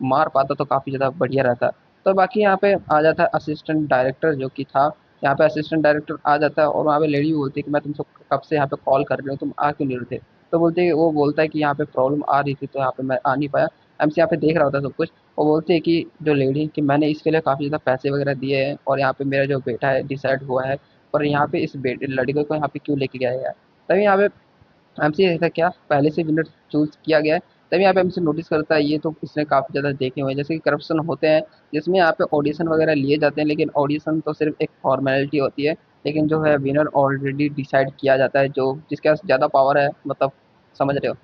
मार पाता तो काफ़ी ज़्यादा बढ़िया रहता। तो बाकी यहाँ पे आ जाता है असिस्टेंट डायरेक्टर जो कि था। यहाँ पे असिस्टेंट डायरेक्टर आ जाता है और वहाँ पे लेडी बोलती है कि मैं तुमसे कब से यहाँ पे कॉल कर रही हूँ, तुम आ क्यों नहीं रहे थे? तो बोलते वो बोलता है कि यहाँ पे प्रॉब्लम आ रही थी तो यहाँ पे मैं आ नहीं पाया। एमसी यहाँ पे देख रहा होता है सब कुछ। वो बोलते हैं कि जो लेडी कि मैंने इसके लिए काफ़ी ज़्यादा पैसे वगैरह दिए हैं, और यहाँ पे मेरा जो बेटा है डिसाइड हुआ है, और यहाँ पे इस बेटे लड़के को यहाँ पे क्यों लेके गया है? तभी यहाँ पे एमसी ऐसा क्या पहले से विनर चूज किया गया है? तभी यहाँ पे एमसी नोटिस करता है ये तो इसने काफ़ी ज़्यादा देखे हुए हैं, जैसे कि करप्शन होते हैं जिसमें यहाँ पे ऑडिशन वगैरह लिए जाते हैं, लेकिन ऑडिशन तो सिर्फ एक फॉर्मेलिटी होती है। लेकिन जो है विनर ऑलरेडी डिसाइड किया जाता है, जो जिसके पास ज़्यादा पावर है, मतलब समझ रहे हो?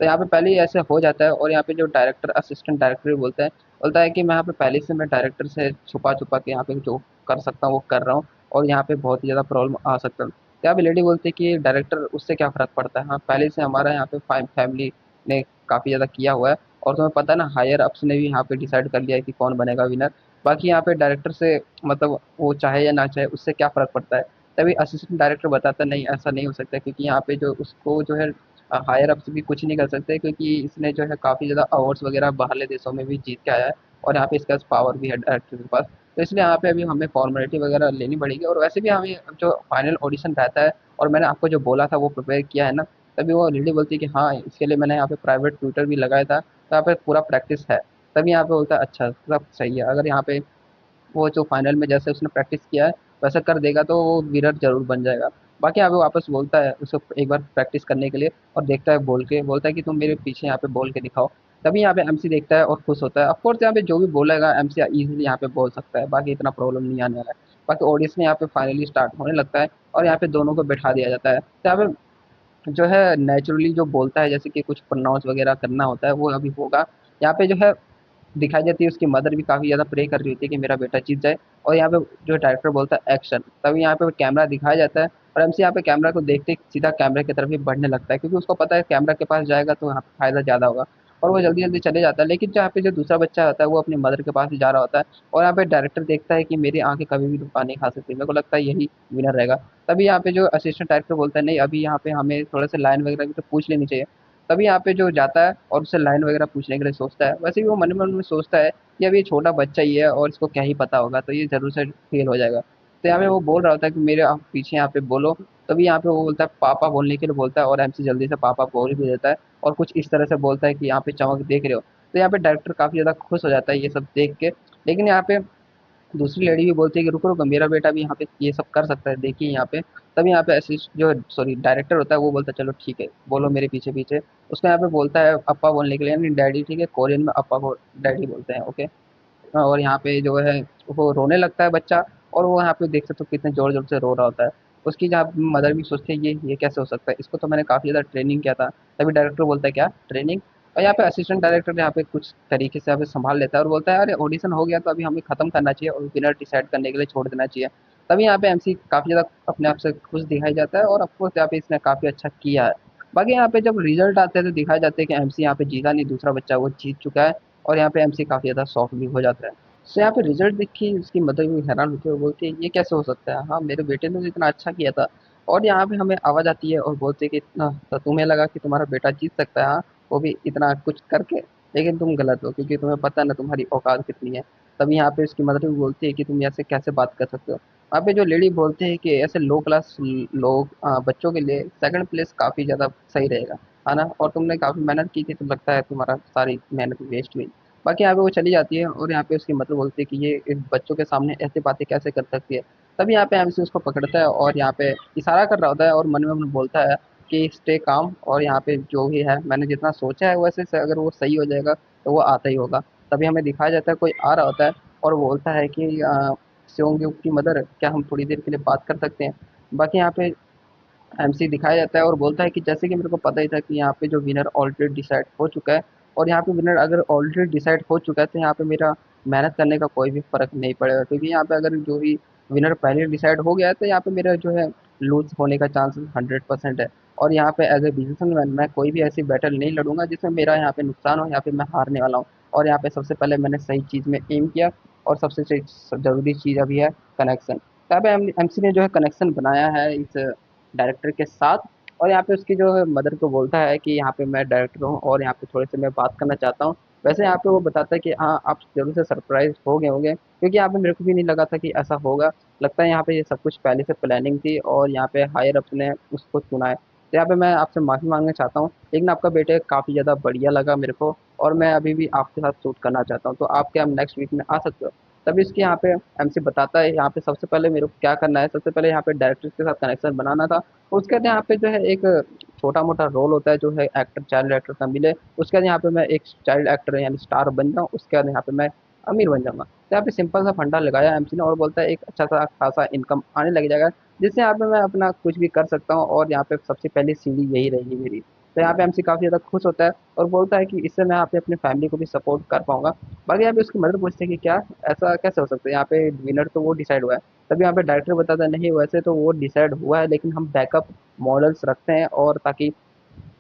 तो यहाँ पे पहले ही ऐसे हो जाता है, और यहाँ पे जो डायरेक्टर असिस्टेंट डायरेक्टर बोलता है कि मैं यहाँ पे पहले से मैं डायरेक्टर से छुपा छुपा के यहाँ पे जो कर सकता हूँ वो कर रहा हूँ, और यहाँ पे बहुत ही ज़्यादा प्रॉब्लम आ सकता है। यहाँ पे लेडी बोलती है कि डायरेक्टर उससे क्या फ़र्क पड़ता है? हाँ, पहले से हमारा यहाँ पे फैमिली ने काफ़ी ज़्यादा किया हुआ है, और तुम्हें पता है ना हायर अप्स ने भी यहाँ पे डिसाइड कर लिया है कि कौन बनेगा विनर। बाकी यहाँ पे डायरेक्टर से मतलब वो चाहे या ना चाहे उससे क्या फ़र्क पड़ता है? तभी असिस्टेंट डायरेक्टर बताता है नहीं ऐसा नहीं हो सकता, क्योंकि यहाँ पे जो उसको जो है हायर अप्स भी कुछ नहीं कर सकते, क्योंकि इसने जो है काफ़ी ज़्यादा अवार्ड्स वगैरह बाहरले देशों में भी जीत के आया है, और यहाँ पे इसके पास पावर भी है डायरेक्टर के पास। तो इसलिए यहाँ पे अभी हमें फॉर्मेलिटी वगैरह लेनी पड़ेगी, और वैसे भी हमें जो फाइनल ऑडिशन रहता है, और मैंने आपको जो बोला था वो प्रिपेयर किया है ना? तभी वो लेडी बोलती है कि हाँ, इसके लिए मैंने यहाँ पे प्राइवेट ट्यूटर भी लगाया था, तो यहाँ पे पूरा प्रैक्टिस है। तभी यहाँ पे बोलता है अच्छा सब सही है, अगर यहाँ पे वो जो फाइनल में जैसे उसने प्रैक्टिस किया है वैसा कर देगा तो वो विनर जरूर बन जाएगा। बाकी यहाँ पे वापस बोलता है उसको एक बार प्रैक्टिस करने के लिए, और देखता है बोल के, बोलता है कि तुम मेरे पीछे यहाँ पे बोल के दिखाओ। तभी यहाँ पे एमसी देखता है और खुश होता है। ऑफकोर्स यहाँ पे जो भी बोलेगा एमसी इजीली यहाँ पे बोल सकता है, बाकी इतना प्रॉब्लम नहीं आने वाला है। बाकी ऑडिशन यहाँ पे फाइनली स्टार्ट होने लगता है, और यहाँ पे दोनों को बैठा दिया जाता है। तो यहाँ पे जो है नेचुरली जो बोलता है, जैसे कि कुछ प्रोनाउंस वगैरह करना होता है, वो अभी होगा। यहाँ पे जो है दिखाई देती है उसकी मदर भी काफ़ी ज़्यादा प्रे कर रही होती है कि मेरा बेटा जीत जाए। और यहाँ पे जो डायरेक्टर बोलता है एक्शन, तभी यहाँ पे कैमरा दिखाया जाता है, और एमसी यहाँ पे कैमरा को देखते ही सीधा कैमरे की तरफ ही बढ़ने लगता है, क्योंकि उसको पता है कैमरा के पास जाएगा तो यहाँ पे फायदा ज़्यादा होगा। और वो जल्दी जल्दी चले जाता है, लेकिन यहाँ पे जो दूसरा बच्चा होता है वो अपनी मदर के पास ही जा रहा होता है। और यहाँ पे डायरेक्टर देखता है कि मेरी आंखें कभी भी धोखा नहीं खा सकती, मेरे को लगता है यही विनर रहेगा। तभी यहाँ पे जो असिस्टेंट डायरेक्टर बोलता है नहीं, अभी यहाँ पे हमें थोड़ा सा लाइन वगैरह भी तो पूछ लेनी चाहिए। तभी यहाँ पे जो जाता है और उससे लाइन वगैरह पूछने के लिए सोचता है, वैसे भी वो मन मन में सोचता है कि अभी ये छोटा बच्चा ही है और इसको क्या ही पता होगा, तो ये ज़रूर से फेल हो जाएगा। तो यहाँ पे वो बोल रहा होता है कि मेरे आप पीछे यहाँ पे बोलो। तभी यहाँ पे वो बोलता है पापा बोलने के लिए बोलता है, और एमसी जल्दी से पापा बोल भी देता है, और कुछ इस तरह से बोलता है कि यहाँ पे चमक देख रहे हो। तो यहाँ पे डायरेक्टर काफ़ी ज़्यादा खुश हो जाता है ये सब देख के। लेकिन यहाँ पे दूसरी लेडी भी बोलती है कि रुको रुको, मेरा बेटा भी यहाँ पे ये सब कर सकता है, देखिए यहाँ पे। तभी यहाँ पे असिस्ट जो सॉरी डायरेक्टर होता है वो बोलता है चलो ठीक है, बोलो मेरे पीछे पीछे। उसको यहाँ पे बोलता है अप्पा बोलने के लिए, यानी डैडी, ठीक है, कोरियन में अप्पा को डैडी बोलते हैं, ओके। और यहाँ पे जो है वो रोने लगता है बच्चा, और वो यहाँ पे देख सकते हो कितने जोर जोर से रो रहा होता है। उसकी जहाँ मदर भी सोचती है ये कैसे हो सकता है, इसको तो मैंने काफ़ी ज़्यादा ट्रेनिंग किया था। तभी डायरेक्टर बोलता है क्या ट्रेनिंग? और यहाँ पे असिस्टेंट डायरेक्टर यहाँ पे कुछ तरीके से यहाँ पे संभाल लेता है और बोलता है अरे ऑडिशन हो गया तो अभी हमें खत्म करना चाहिए और विनर डिसाइड करने के लिए छोड़ देना चाहिए। तभी यहाँ पे एमसी काफी ज्यादा अपने आप से खुश दिखाई जाता है और ऑफकोर्स यहाँ पे इसने काफी अच्छा किया है। बाकी यहाँ पे जब रिजल्ट आते हैं तो दिखाया जाता है कि एमसी यहाँ पे जीता नहीं, दूसरा बच्चा वो जीत चुका है। और यहाँ पे एमसी काफी ज्यादा शॉक भी हो जाता है। तो यहाँ पे रिजल्ट देख के उसकी मदर भी हैरान होती है और बोलती है ये कैसे हो सकता है, हाँ मेरे बेटे ने तो इतना अच्छा किया था। और यहाँ पे हमें आवाज आती है और बोलते हैं कि इतना तो तुम्हें लगा कि तुम्हारा बेटा जीत सकता है, हाँ वो भी इतना कुछ करके, लेकिन तुम गलत हो क्योंकि तुम्हें पता है ना तुम्हारी औकात कितनी है। तभी यहाँ पे उसकी मदर भी बोलती है कि तुम ऐसे कैसे बात कर सकते हो। वहाँ पे जो लेडी बोलते हैं कि ऐसे लो क्लास लोग बच्चों के लिए सेकंड प्लेस काफ़ी ज़्यादा सही रहेगा, है ना, और तुमने काफ़ी मेहनत की थी तो लगता है तुम्हारा सारी मेहनत वेस्ट हुई। बाकी यहाँ पे वो चली जाती है और यहाँ पे उसकी मदर बोलती है कि ये इस बच्चों के सामने ऐसी बातें कैसे कर सकती है। तभी यहाँ पे एमसी उसको पकड़ता है और यहाँ पे इशारा कर रहा होता है और मन में मन बोलता है कि स्टे काम, और यहाँ पे जो भी है मैंने जितना सोचा है वैसे से अगर वो सही हो जाएगा तो वो आता ही होगा। तभी हमें दिखाया जाता है कोई आ रहा होता है और वो बोलता है कि सेओंग्युक की मदर क्या हम थोड़ी देर के लिए बात कर सकते हैं। बाकी यहाँ पे एमसी दिखाया जाता है और बोलता है कि जैसे कि मेरे को पता ही था कि यहाँ पे जो विनर ऑलरेडी डिसाइड हो चुका है, और यहाँ पे विनर अगर ऑलरेडी डिसाइड हो चुका है तो यहाँ पे मेरा मेहनत करने का कोई भी फर्क नहीं पड़ेगा, क्योंकि यहाँ पे अगर जो भी विनर पहले डिसाइड हो गया है तो यहाँ पे मेरा जो है लूज होने का चांसेस 100% है। और यहाँ पे एज ए बिजनेसमैन मैं कोई भी ऐसी बैटल नहीं लड़ूंगा जिसमें मेरा यहाँ पे नुकसान हो, यहाँ पे मैं हारने वाला हूँ। और यहाँ पे सबसे पहले मैंने सही चीज़ में एम किया और सबसे जरूरी चीज़ अभी है कनेक्शन। तो यहाँ पे एमसी ने जो है कनेक्शन बनाया है इस डायरेक्टर के साथ। और यहाँ पे उसकी जो है मदर को बोलता है कि यहाँ पे मैं डायरेक्टर हूँ और यहाँ पे थोड़े से मैं बात करना चाहता हूँ। वैसे यहाँ पे वो बताता है कि हाँ आप जरूर से सरप्राइज हो गए होंगे, क्योंकि यहाँ पे मेरे को भी नहीं लगा था कि ऐसा होगा। लगता है यहाँ पे ये सब कुछ पहले से प्लानिंग थी और यहाँ पे हायर अप ने उसको चुना है। तो यहाँ पे मैं आपसे माफ़ी मांगना चाहता हूँ, लेकिन आपका बेटे काफ़ी ज़्यादा बढ़िया लगा मेरे को और मैं अभी भी आपके साथ शूट करना चाहता हूँ, तो आप क्या नेक्स्ट वीक में आ सकते हो। तभी इसके यहाँ पे एमसी बताता है यहाँ पे सबसे पहले मेरे को क्या करना है, सबसे पहले यहाँ पे डायरेक्टर के साथ कनेक्शन बनाना था। उसके बाद यहाँ पे जो है एक छोटा मोटा रोल होता है जो है एक्टर चाइल्ड एक्टर का मिले, उसके बाद यहाँ पे मैं एक चाइल्ड एक्टर यानी स्टार बन जाऊँ, उसके बाद यहाँ पे मैं अमीर बन जाऊंगा। तो यहाँ पे सिंपल सा फंडा लगाया एमसी ने और बोलता है एक अच्छा सा खासा इनकम आने लग जाएगा, जिससे यहाँ पे मैं अपना कुछ भी कर सकता हूँ और यहाँ पे सबसे पहली सीढ़ी यही रहेगी मेरी। तो यहाँ पे एमसी काफ़ी ज़्यादा खुश होता है और बोलता है कि इससे मैं यहाँ पे अपनी फैमिली को भी सपोर्ट कर पाऊंगा। बाकी यहाँ पे उसकी मदर पूछती है कि क्या ऐसा कैसे हो सकता है, यहाँ पे विनर तो वो डिसाइड हुआ है। तभी यहाँ पे डायरेक्टर बताता है नहीं वैसे तो वो डिसाइड हुआ है, लेकिन हम बैकअप मॉडल्स रखते हैं और ताकि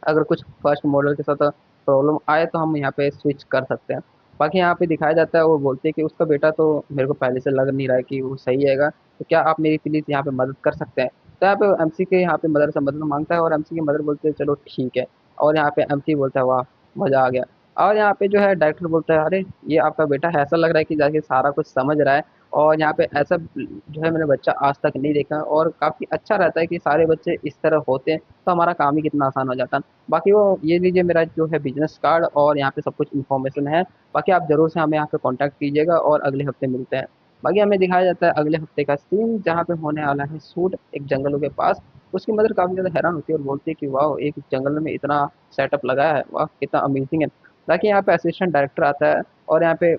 अगर कुछ फर्स्ट मॉडल के साथ प्रॉब्लम आए तो हम यहाँ पे स्विच कर सकते हैं। बाकी यहाँ पे दिखाया जाता है वो बोलते हैं कि उसका बेटा तो मेरे को पहले से लग नहीं रहा है कि वो सही रहेगा, तो क्या आप मेरी प्लीज़ यहाँ पे मदद कर सकते हैं। तो यहाँ पे एमसी के यहाँ पे मदर से मदद मांगता है और एमसी की मदर बोलते हैं चलो ठीक है। और यहाँ पे एमसी बोलता है वाह मज़ा आ गया। और यहाँ पे जो है डायरेक्टर बोलता है अरे ये आपका बेटा है, ऐसा लग रहा है कि जाके सारा कुछ समझ रहा है। और यहाँ पे ऐसा जो है मैंने बच्चा आज तक नहीं देखा और काफ़ी अच्छा रहता है कि सारे बच्चे इस तरह होते हैं, तो हमारा काम ही कितना आसान हो जाता। बाकी वो ये लीजिए मेरा जो है बिजनेस कार्ड और यहाँ पे सब कुछ इन्फॉर्मेशन है। बाकी आप ज़रूर से हमें यहाँ पे कांटेक्ट कीजिएगा और अगले हफ्ते मिलते हैं। बाकी हमें दिखाया जाता है अगले हफ्ते का सीन जहाँ पे होने वाला है शूट एक जंगलों के पास। उसकी मदर काफ़ी ज़्यादा हैरान होती है और बोलती है कि वाह एक जंगल में इतना सेटअप लगाया है, वाह कितना अमेजिंग है। बाकी यहाँ पे असिस्टेंट डायरेक्टर आता है और यहाँ पे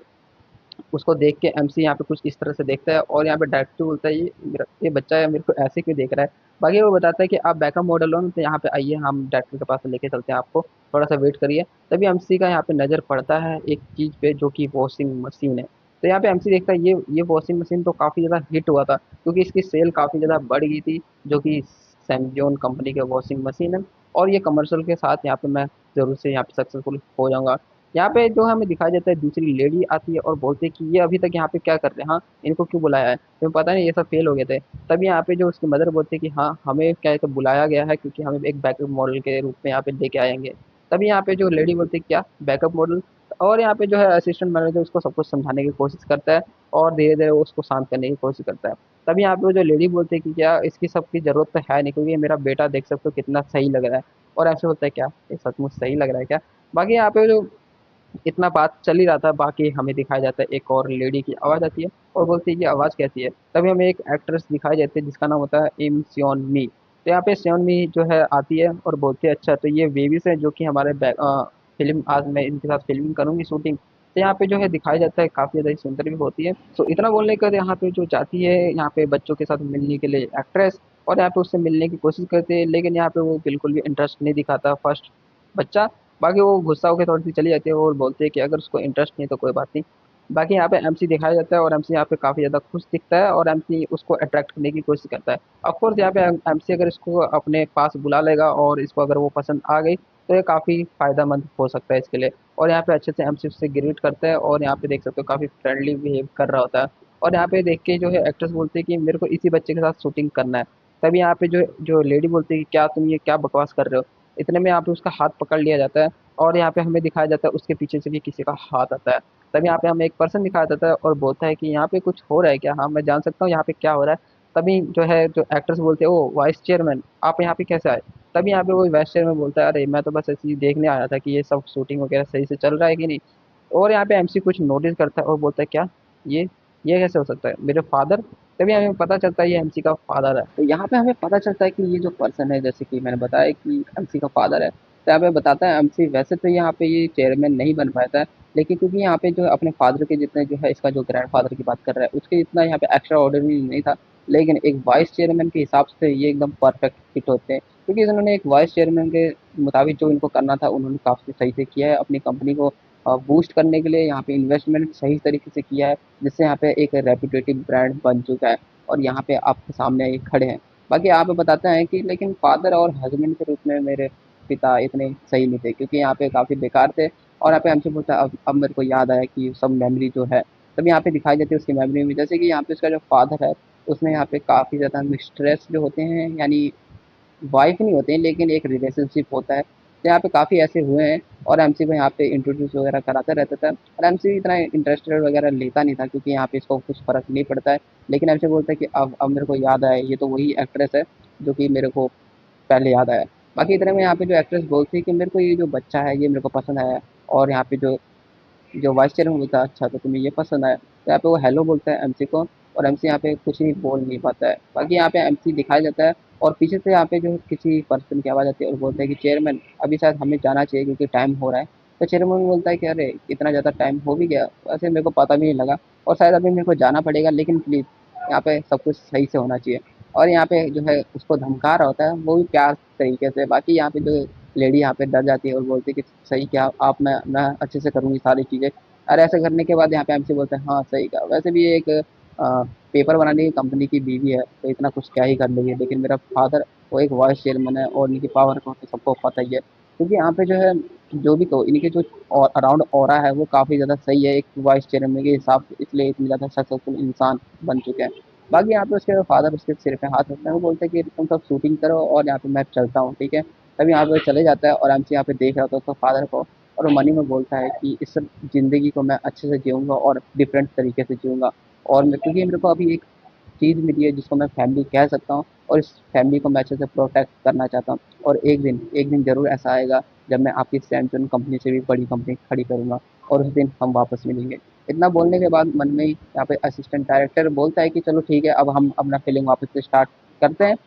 उसको देख के एमसी यहाँ पे कुछ इस तरह से देखता है और यहाँ पे डायरेक्टर बोलता है ये बच्चा है मेरे को ऐसे क्यों देख रहा है। बाकी वो बताता है कि आप बैकअप मॉडल हो ना, तो यहाँ पे आइए हम डायरेक्टर के पास लेके चलते हैं आपको, थोड़ा सा वेट करिए। तभी एमसी का यहाँ पे नज़र पड़ता है एक चीज़ पे जो कि वॉशिंग मशीन है। तो यहाँ पे एमसी देखता है ये वॉशिंग मशीन तो काफ़ी ज़्यादा हिट हुआ था क्योंकि इसकी सेल काफ़ी ज़्यादा बढ़ गई थी, जो कि सैमजोन कंपनी के वॉशिंग मशीन है। और ये कमर्शियल के साथ यहाँ पे मैं ज़रूर से यहाँ पे सक्सेसफुल हो जाऊंगा। यहाँ पे जो हमें दिखाया जाता है दूसरी लेडी आती है और बोलती है कि ये अभी तक यहाँ पे क्या कर रहे हैं, हाँ इनको क्यों बुलाया है, तुम्हें पता नहीं ये सब फेल हो गए थे। तभी यहाँ पे जो उसकी मदर बोलती है कि हाँ हमें क्या है तो बुलाया गया है क्योंकि हमें एक बैकअप मॉडल के रूप में यहाँ पे लेके आएंगे। तभी यहाँ पे जो लेडी बोलती है क्या बैकअप मॉडल। और यहाँ पे जो है असिस्टेंट मैनेजर उसको सब कुछ समझाने की कोशिश करता है और धीरे धीरे वो उसको शांत करने की कोशिश करता है। तभी यहाँ पे वो जो लेडी बोलती है कि क्या इसकी सबकी जरूरत तो है नहीं क्योंकि ये मेरा बेटा देख सकते हो कितना सही लग रहा है। और ऐसे होता है क्या ये सचमुच सही लग रहा है क्या। बाकी यहाँ पे जो इतना बात चल ही रहा था, बाकी हमें दिखाया जाता है एक और लेडी की आवाज़ आती है और बोलती है कि आवाज़ कैसी है। तभी हमें एक एक्ट्रेस दिखाई जाती है जिसका नाम होता है इम सियोन मी। तो यहाँ पे सियोन मी जो है आती है और बोलती है अच्छा तो ये वेविस है जो कि हमारे फिल्म आज मैं इनके साथ फिल्मिंग करूँगी शूटिंग। तो यहाँ पे जो है दिखाया जाता है काफ़ी ज़्यादा सुंदर भी होती है। तो इतना बोलने के बाद यहाँ पे जो जाती है यहाँ पे बच्चों के साथ मिलने के लिए एक्ट्रेस, और यहाँ पे उससे मिलने की कोशिश करती है लेकिन यहाँ पे वो बिल्कुल भी इंटरेस्ट नहीं दिखाता फर्स्ट बच्चा। बाकी वो गुस्सा होकर थोड़ी सी चली जाती है और बोलती है कि अगर उसको इंटरेस्ट नहीं तो कोई बात नहीं। बाकी यहाँ पे एमसी दिखाया जाता है और एमसी यहाँ पे काफी ज्यादा खुश दिखता है और एमसी उसको अट्रैक्ट करने की कोशिश करता है। ऑफकोर्स यहाँ पे एमसी अगर इसको अपने पास बुला लेगा और इसको अगर वो पसंद आ गई तो ये काफी फायदेमंद हो सकता है इसके लिए। और यहाँ पे अच्छे से एमसी उससे ग्रीट करता है और यहाँ पे देख सकते हो काफी फ्रेंडली बिहेव कर रहा होता है। और यहाँ पे देख के जो है एक्ट्रेस बोलती है कि मेरे को इसी बच्चे के साथ शूटिंग करना है। तभी यहाँ पे जो जो लेडी बोलती है कि क्या तुम ये क्या बकवास कर रहे हो। इतने में यहाँ पे उसका हाथ पकड़ लिया जाता है और यहाँ पे हमें दिखाया जाता है उसके पीछे से भी किसी का हाथ आता है। तब यहाँ पे हमें एक पर्सन दिखाया जाता है और बोलता है कि यहाँ पे कुछ हो रहा है क्या, हाँ मैं जान सकता हूँ यहाँ पे क्या हो रहा है। तभी जो है जो एक्टर्स बोलते हैं ओ वाइस चेयरमैन आप यहाँ पे कैसे आए। तभी यहाँ पे वो वाइस चेयरमैन बोलता है अरे मैं तो बस ऐसे ही देखने आया था कि ये सब शूटिंग वगैरह सही से चल रहा है कि नहीं। और यहाँ पे एमसी कुछ नोटिस करता है और बोलता है क्या ये ये कैसे हो सकता है मेरे फादर। तभी हमें पता चलता है ये एमसी का फादर है। तो यहाँ पे हमें पता चलता है कि ये जो पर्सन है जैसे कि मैंने बताया कि एमसी का फादर है। तो यहाँ पे बताता है एमसी वैसे तो यहाँ पे ये चेयरमैन नहीं बन पाता है लेकिन क्योंकि यहाँ पे जो है अपने फादर के जितने जो है इसका जो ग्रैंडफादर की बात कर रहा है उसके इतना यहाँ पे एक्स्ट्रा ऑर्डिनरी नहीं था। लेकिन एक वाइस चेयरमैन के हिसाब से ये एकदम परफेक्ट फिट होते हैं क्योंकि इन्होंने एक वाइस चेयरमैन के मुताबिक जो इनको करना था उन्होंने काफ़ी सही से किया है अपनी कंपनी को बूस्ट करने के लिए यहाँ पे इन्वेस्टमेंट सही तरीके से किया है जिससे यहाँ पे एक रेपुटेटिव ब्रांड बन चुका है और यहाँ पे आपके सामने ये खड़े हैं। बाकी यहाँ पे बताते हैं कि लेकिन फादर और हस्बैंड के रूप में मेरे पिता इतने सही नहीं थे क्योंकि यहाँ पे काफ़ी बेकार थे। और यहाँ पे हमसे बोलता है अब मेरे को याद आया कि सब मेमोरी जो है तब यहाँ पे दिखाई देती है उसकी मेमोरी में जैसे कि यहाँ पे उसका जो फादर है उसमें यहाँ पे काफ़ी ज़्यादा मिस्ट्रेस जो होते हैं यानी वाइफ नहीं होते हैं लेकिन एक रिलेशनशिप होता है। तो यहाँ पे काफ़ी ऐसे हुए हैं और एमसी को यहाँ पे इंट्रोड्यूस वगैरह कराता रहता था और एमसी इतना इंटरेस्टेड वगैरह लेता नहीं था क्योंकि यहाँ पे इसको कुछ फ़र्क नहीं पड़ता है। लेकिन एमसी बोलता है कि अब मेरे को याद आया ये तो वही एक्ट्रेस है जो कि मेरे को पहले याद आया। बाकी इतने में यहाँ पे जो एक्ट्रेस बोलती है कि मेरे को ये जो बच्चा है ये मेरे को पसंद आया है। और यहाँ पे जो वाइस चेयरमैन बोलता है अच्छा तो तुम्हें ये पसंद आया तो यहाँ पे वो हेलो बोलता है एमसी को। और एमसी यहाँ पे कुछ नहीं बोल नहीं पाता है। बाकी यहाँ पे एमसी दिखाया जाता है और पीछे से यहाँ पे जो किसी पर्सन की आवाज़ आती है और बोलता है कि चेयरमैन अभी शायद हमें जाना चाहिए क्योंकि टाइम हो रहा है। तो चेयरमैन बोलता है कि अरे इतना ज़्यादा टाइम हो भी गया वैसे मेरे को पता भी नहीं लगा और शायद अभी मेरे को जाना पड़ेगा लेकिन प्लीज़ यहाँ पे सब कुछ सही से होना चाहिए। और यहाँ पे जो है उसको धमका रहा होता है वो भी प्यार तरीके से। बाकी यहाँ पे जो लेडी यहाँ पे डर जाती है और बोलती है कि सही क्या आप मैं अच्छे से करूँगी सारी चीज़ें। और ऐसा करने के बाद यहाँ पे एमसी बोलते हैं हाँ सही कहा वैसे भी ये एक पेपर बनाने की कंपनी की बीवी है तो इतना कुछ क्या ही कर लेगी लेकिन मेरा फादर वो एक वाइस चेयरमैन है और इनकी पावर को तो सबको पता ही है क्योंकि यहाँ पे जो है जो भी तो इनके जो और अराउंड ऑरा है वो काफ़ी ज़्यादा सही है एक वाइस चेयरमैन के हिसाब से इसलिए इतनी ज़्यादा सक्सेसफुल इंसान बन चुके हैं। बाकी यहाँ पे उसके फादर उसके सिर पे हाथ रखते हैं वो बोलते हैं कि तुम सब शूटिंग करो और यहाँ पे मैं चलता हूँ ठीक है। तभी यहाँ पे चले जाता है और एमसी यहाँ पे देख रहा होता है उसका फादर को और वो मनी में बोलता है कि इस ज़िंदगी को मैं अच्छे से जीऊँगा और डिफरेंट तरीके से जीऊँगा। और मैं क्योंकि मेरे को अभी एक चीज़ मिली है जिसको मैं फैमिली कह सकता हूँ और इस फैमिली को मैं अच्छे से प्रोटेक्ट करना चाहता हूँ। और एक दिन ज़रूर ऐसा आएगा जब मैं आपकी सैमसंग कंपनी से भी बड़ी कंपनी खड़ी करूँगा और उस दिन हम वापस मिलेंगे। इतना बोलने के बाद मन में ही यहाँ पे असिस्टेंट डायरेक्टर बोलता है कि चलो ठीक है अब हम अपना फिल्म वापस से स्टार्ट करते हैं।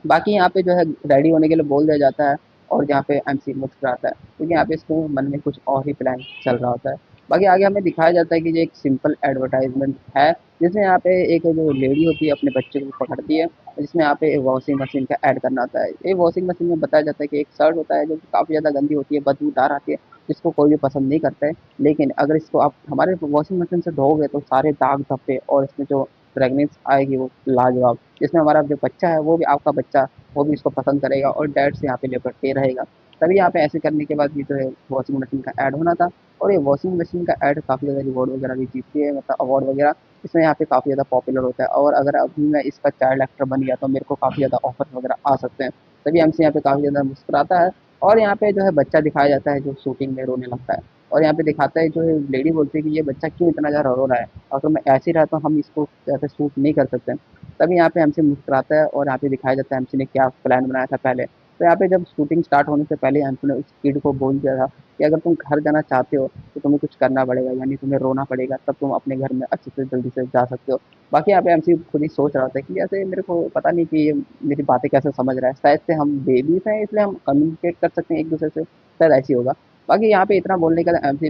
बाकी यहाँ पे जो है रेडी होने के लिए बोल दिया जाता है और यहाँ पे एमसी मुस्कुराता है क्योंकि यहाँ पे इसके मन में कुछ और ही प्लान चल रहा होता है। बाकी आगे हमें दिखाया जाता है कि ये एक सिंपल एडवर्टाइजमेंट है जिसमें यहाँ पे एक जो लेडी होती है अपने बच्चे को पकड़ती है जिसमें यहाँ पे वॉशिंग मशीन का ऐड करना होता है। ये वॉशिंग मशीन में बताया जाता है कि एक शर्ट होता है जो कि काफ़ी ज़्यादा गंदी होती है बदबूदार आती है जिसको कोई भी पसंद नहीं करता है। लेकिन अगर इसको आप हमारे वॉशिंग मशीन से धोओगे तो सारे दाग धब्बे और इसमें जो फ्रेगनेंस आएगी वो लाजवाब। जिसमें हमारा जो बच्चा है वो भी आपका बच्चा वो भी इसको पसंद करेगा और डैड से यहाँ पे लिपट के रहेगा। तभी यहाँ पे ऐसे करने के बाद ये जो है वॉशिंग मशीन का ऐड होना था और ये वॉशिंग मशीन का ऐड काफ़ी ज़्यादा रिवॉर्ड वगैरह भी जीतती है मतलब अवार्ड वगैरह। इसमें यहाँ पे काफ़ी ज़्यादा पॉपुलर होता है और अगर अभी मैं इसका चाइल्ड एक्टर बन गया तो मेरे को काफ़ी ज़्यादा ऑफर वगैरह आ सकते हैं। तभी हमसे यहाँ पे काफ़ी ज़्यादा मुस्कुराता है और यहाँ पे जो है बच्चा दिखाया जाता है जो शूटिंग में रोने लगता है। और यहाँ पे दिखाता है जो लेडी बोलती है कि ये बच्चा क्यों इतना ज़्यादा रो रहा है अगर मैं ऐसे ही रहता हूँ हम इसको ऐसे शूट नहीं कर सकते। तभी यहाँ पे एमसी मुस्कुराता है और यहाँ पे दिखाया जाता है एमसी ने क्या प्लान बनाया था पहले। तो यहाँ पे जब शूटिंग स्टार्ट होने से पहले एमसी ने उस किड को बोल दिया था कि अगर तुम घर जाना चाहते हो तो तुम्हें कुछ करना पड़ेगा यानी तुम्हें रोना पड़ेगा तब तुम अपने घर में अच्छे से जल्दी से जा सकते हो। बाकी यहाँ पे एमसी खुद ही सोच रहा था कि ऐसे मेरे को पता नहीं कि ये मेरी बातें कैसे समझ रहा है शायद से हम बेबीज हैं इसलिए हम कम्युनिकेट कर सकते हैं एक दूसरे से शायद ऐसी होगा। बाकी यहाँ पे इतना बोलने के बाद एमसी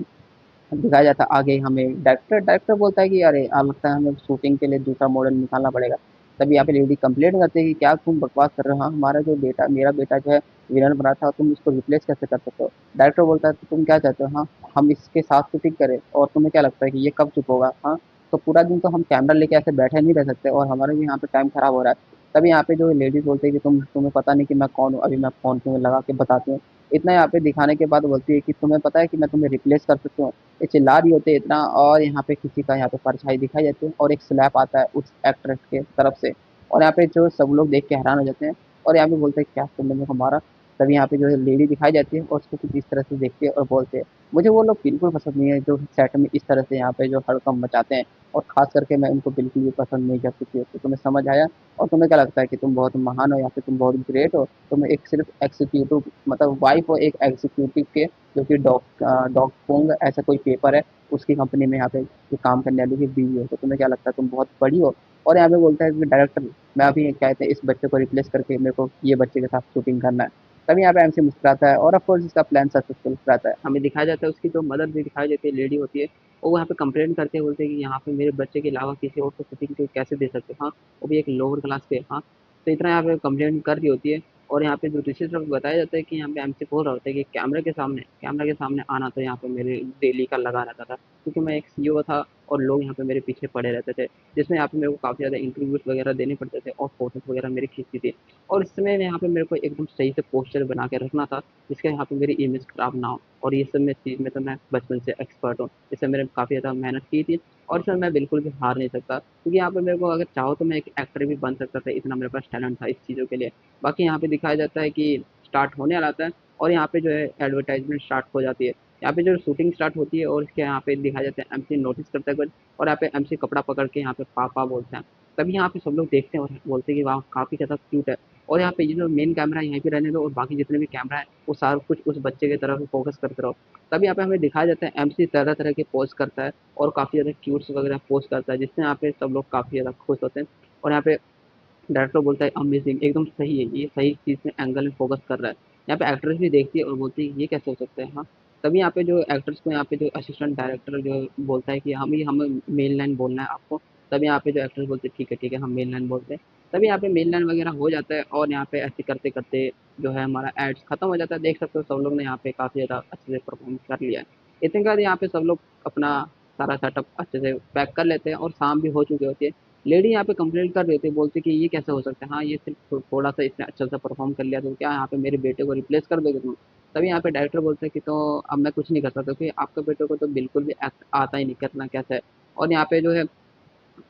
दिखाया जाता है आगे हमें डायरेक्टर डायरेक्टर बोलता है कि अरे लगता है हमें शूटिंग के लिए दूसरा मॉडल निकालना पड़ेगा। तभी यहाँ पे लेडी कंप्लेंट करती है कि क्या तुम बकवास कर रहे हो, हाँ हमारा जो बेटा मेरा बेटा जो है विलन बना था, तुम इसको रिप्लेस कैसे कर सकते हो। डायरेक्टर बोलता है तो तुम क्या चाहते हो, हाँ हम इसके साथ शूटिंग करें और तुम्हें क्या लगता है कि ये कब चुप होगा, हाँ तो पूरा दिन तो हम कैमरा लेके ऐसे बैठे नहीं रह सकते और हमारा भी यहाँ पे टाइम खराब हो रहा है। तभी यहाँ पे जो लेडीज बोलते हैं कि तुम्हें पता नहीं कि मैं कौन हूँ, अभी मैं फोन तुम्हें लगा के बताती हूँ। इतना यहाँ पे दिखाने के बाद बोलती है कि तुम्हें पता है कि मैं तुम्हें रिप्लेस कर सकती हूँ। ये चिल्ला रही होती है इतना, और यहाँ पे किसी का यहाँ पे परछाई दिखाई जाती है और एक स्लैप आता है उस एक्ट्रेस के तरफ से, और यहाँ पे जो सब लोग देख के हैरान हो जाते हैं और यहाँ पे बोलते हैं क्या तुमने मेरे को मारा। तभी यहाँ पे जो है लेडी दिखाई जाती है और उसको कुछ इस तरह से देखती है और बोलते हैं मुझे वो लोग बिल्कुल पसंद नहीं है जो सेट में इस तरह से यहाँ पे जो हड़कंप मचाते हैं, और खास करके मैं उनको बिल्कुल भी पसंद नहीं कर सकती। तो तुम्हें समझ आया, और तुम्हें क्या लगता है कि तुम बहुत महान हो या फिर तुम बहुत ग्रेट हो, तुम एक सिर्फ एग्जीक्यूटिव मतलब वाइफ हो एक एग्जीक्यूटिव के, जो कि डॉग पोंग ऐसा कोई पेपर है उसकी कंपनी में यहाँ पे जो काम करने वाली की बीवी हो, तो तुम्हें क्या लगता है तुम बहुत बड़ी हो। और यहाँ पे बोलता है कि डायरेक्टर मैं अभी कहते हैं इस बच्चे को रिप्लेस करके मेरे को ये बच्चे के साथ शूटिंग करना है। तभी यहाँ पे एमसी मुस्कुराता है और ऑफ कोर्स इसका प्लान सक्सेसफुल रहता है। हमें दिखाया जाता है उसकी जो मदर भी दिखाई जाती है, लेडी होती है, वो वहाँ पे कंप्लेंट करते हैं, बोलते हैं कि यहाँ पे मेरे बच्चे के अलावा किसी और को शूटिंग के कैसे दे सकते हैं, हाँ वो भी एक लोअर क्लास पे, हाँ तो इतना यहाँ पे कंप्लेंट कर रही होती है। और यहाँ पे जो दूसरी तरफ बताया जाता है कि यहाँ पे एमसी बोल रहा होता है कि कैमरा के सामने आना तो यहाँ पे मेरे डेली का लगा रहता था, क्योंकि मैं एक सीईओ था और लोग यहाँ पे मेरे पीछे पड़े रहते थे, जिसमें यहाँ पे मेरे को काफ़ी ज़्यादा इंटरव्यूज वगैरह देने पड़ते थे और फोटोज वगैरह मेरी खींचती थी। और इस समय यहाँ पे मेरे को एकदम सही से पोस्चर बना के रखना था, जिसके यहाँ पे मेरी इमेज खराब ना हो, और ये सब मैं चीज़ में तो मैं बचपन से एक्सपर्ट हूँ, इससे मैंने काफ़ी ज़्यादा मेहनत की थी और इसमें मैं बिल्कुल भी हार नहीं सकता, क्योंकि यहाँ पे मेरे को अगर चाहो तो मैं एक एक्टर भी बन सकता था, इतना मेरे पास टैलेंट था इस चीज़ों के लिए। बाकी यहाँ पे दिखाया जाता है कि स्टार्ट होने वाला था और यहाँ पे जो है एडवर्टाइजमेंट स्टार्ट हो जाती है। यहाँ पे जो शूटिंग स्टार्ट होती है और इसके यहाँ पे दिखाया जाता है एमसी नोटिस करता है कुछ, और यहाँ पे एमसी कपड़ा पकड़ के यहाँ पे पापा बोलते हैं। तभी यहाँ पे सब लोग देखते हैं और बोलते हैं कि वाह काफ़ी ज़्यादा क्यूट है। और यहाँ पे ये जो मेन कैमरा है यहीं पे रहने दो और बाकी जितने भी कैमरा है वो सारा कुछ उस बच्चे की तरफ फोकस करते रहो। तभी यहाँ पे हमें दिखाया जाता है एमसी तरह तरह के पोज करता है और काफ़ी ज़्यादा क्यूट्स वगैरह पोज करता है, जिससे यहाँ पे सब लोग काफ़ी ज़्यादा खुश होते हैं। और यहाँ पे डायरेक्टर बोलता है अमेजिंग, एकदम सही है, ये सही चीज़ में एंगल में फोकस कर रहा है। यहाँ पे एक्ट्रेस भी देखती है और बोलती है ये कैसे हो सकता है, हाँ तभी यहाँ पे जो एक्ट्रेस को यहाँ पे जो असिस्टेंट डायरेक्टर जो बोलता है कि हमें मेन लाइन बोलना है आपको। तभी यहाँ पे जो एक्ट्रेस बोलती है ठीक है हम मेन लाइन बोलते हैं। तभी यहाँ पे मेन लाइन वगैरह हो जाता है और यहाँ पे ऐसे करते करते जो है हमारा एड्स खत्म हो जाता है। देख सकते हो सब लोग ने यहाँ पे काफ़ी ज़्यादा अच्छे से परफॉर्म कर लिया है। इतने के बाद यहाँ पे सब लोग अपना सारा सेटअप अच्छे से पैक कर लेते हैं और शाम भी हो चुकी होती है। लेडी यहाँ पे कंप्लेंट कर रही थी, बोलती कि ये कैसे हो सकता है, हाँ ये सिर्फ थोड़ा सा इसने अच्छा सा परफॉर्म कर लिया तो क्या यहाँ पे मेरे बेटे को रिप्लेस कर दोगे तुम। तभी यहाँ पे डायरेक्टर बोलते हैं कि तो अब मैं कुछ नहीं कर सकता, क्योंकि आपके बेटे को तो बिल्कुल भी एक्ट आता ही नहीं करना कैसे है। और यहाँ पे जो है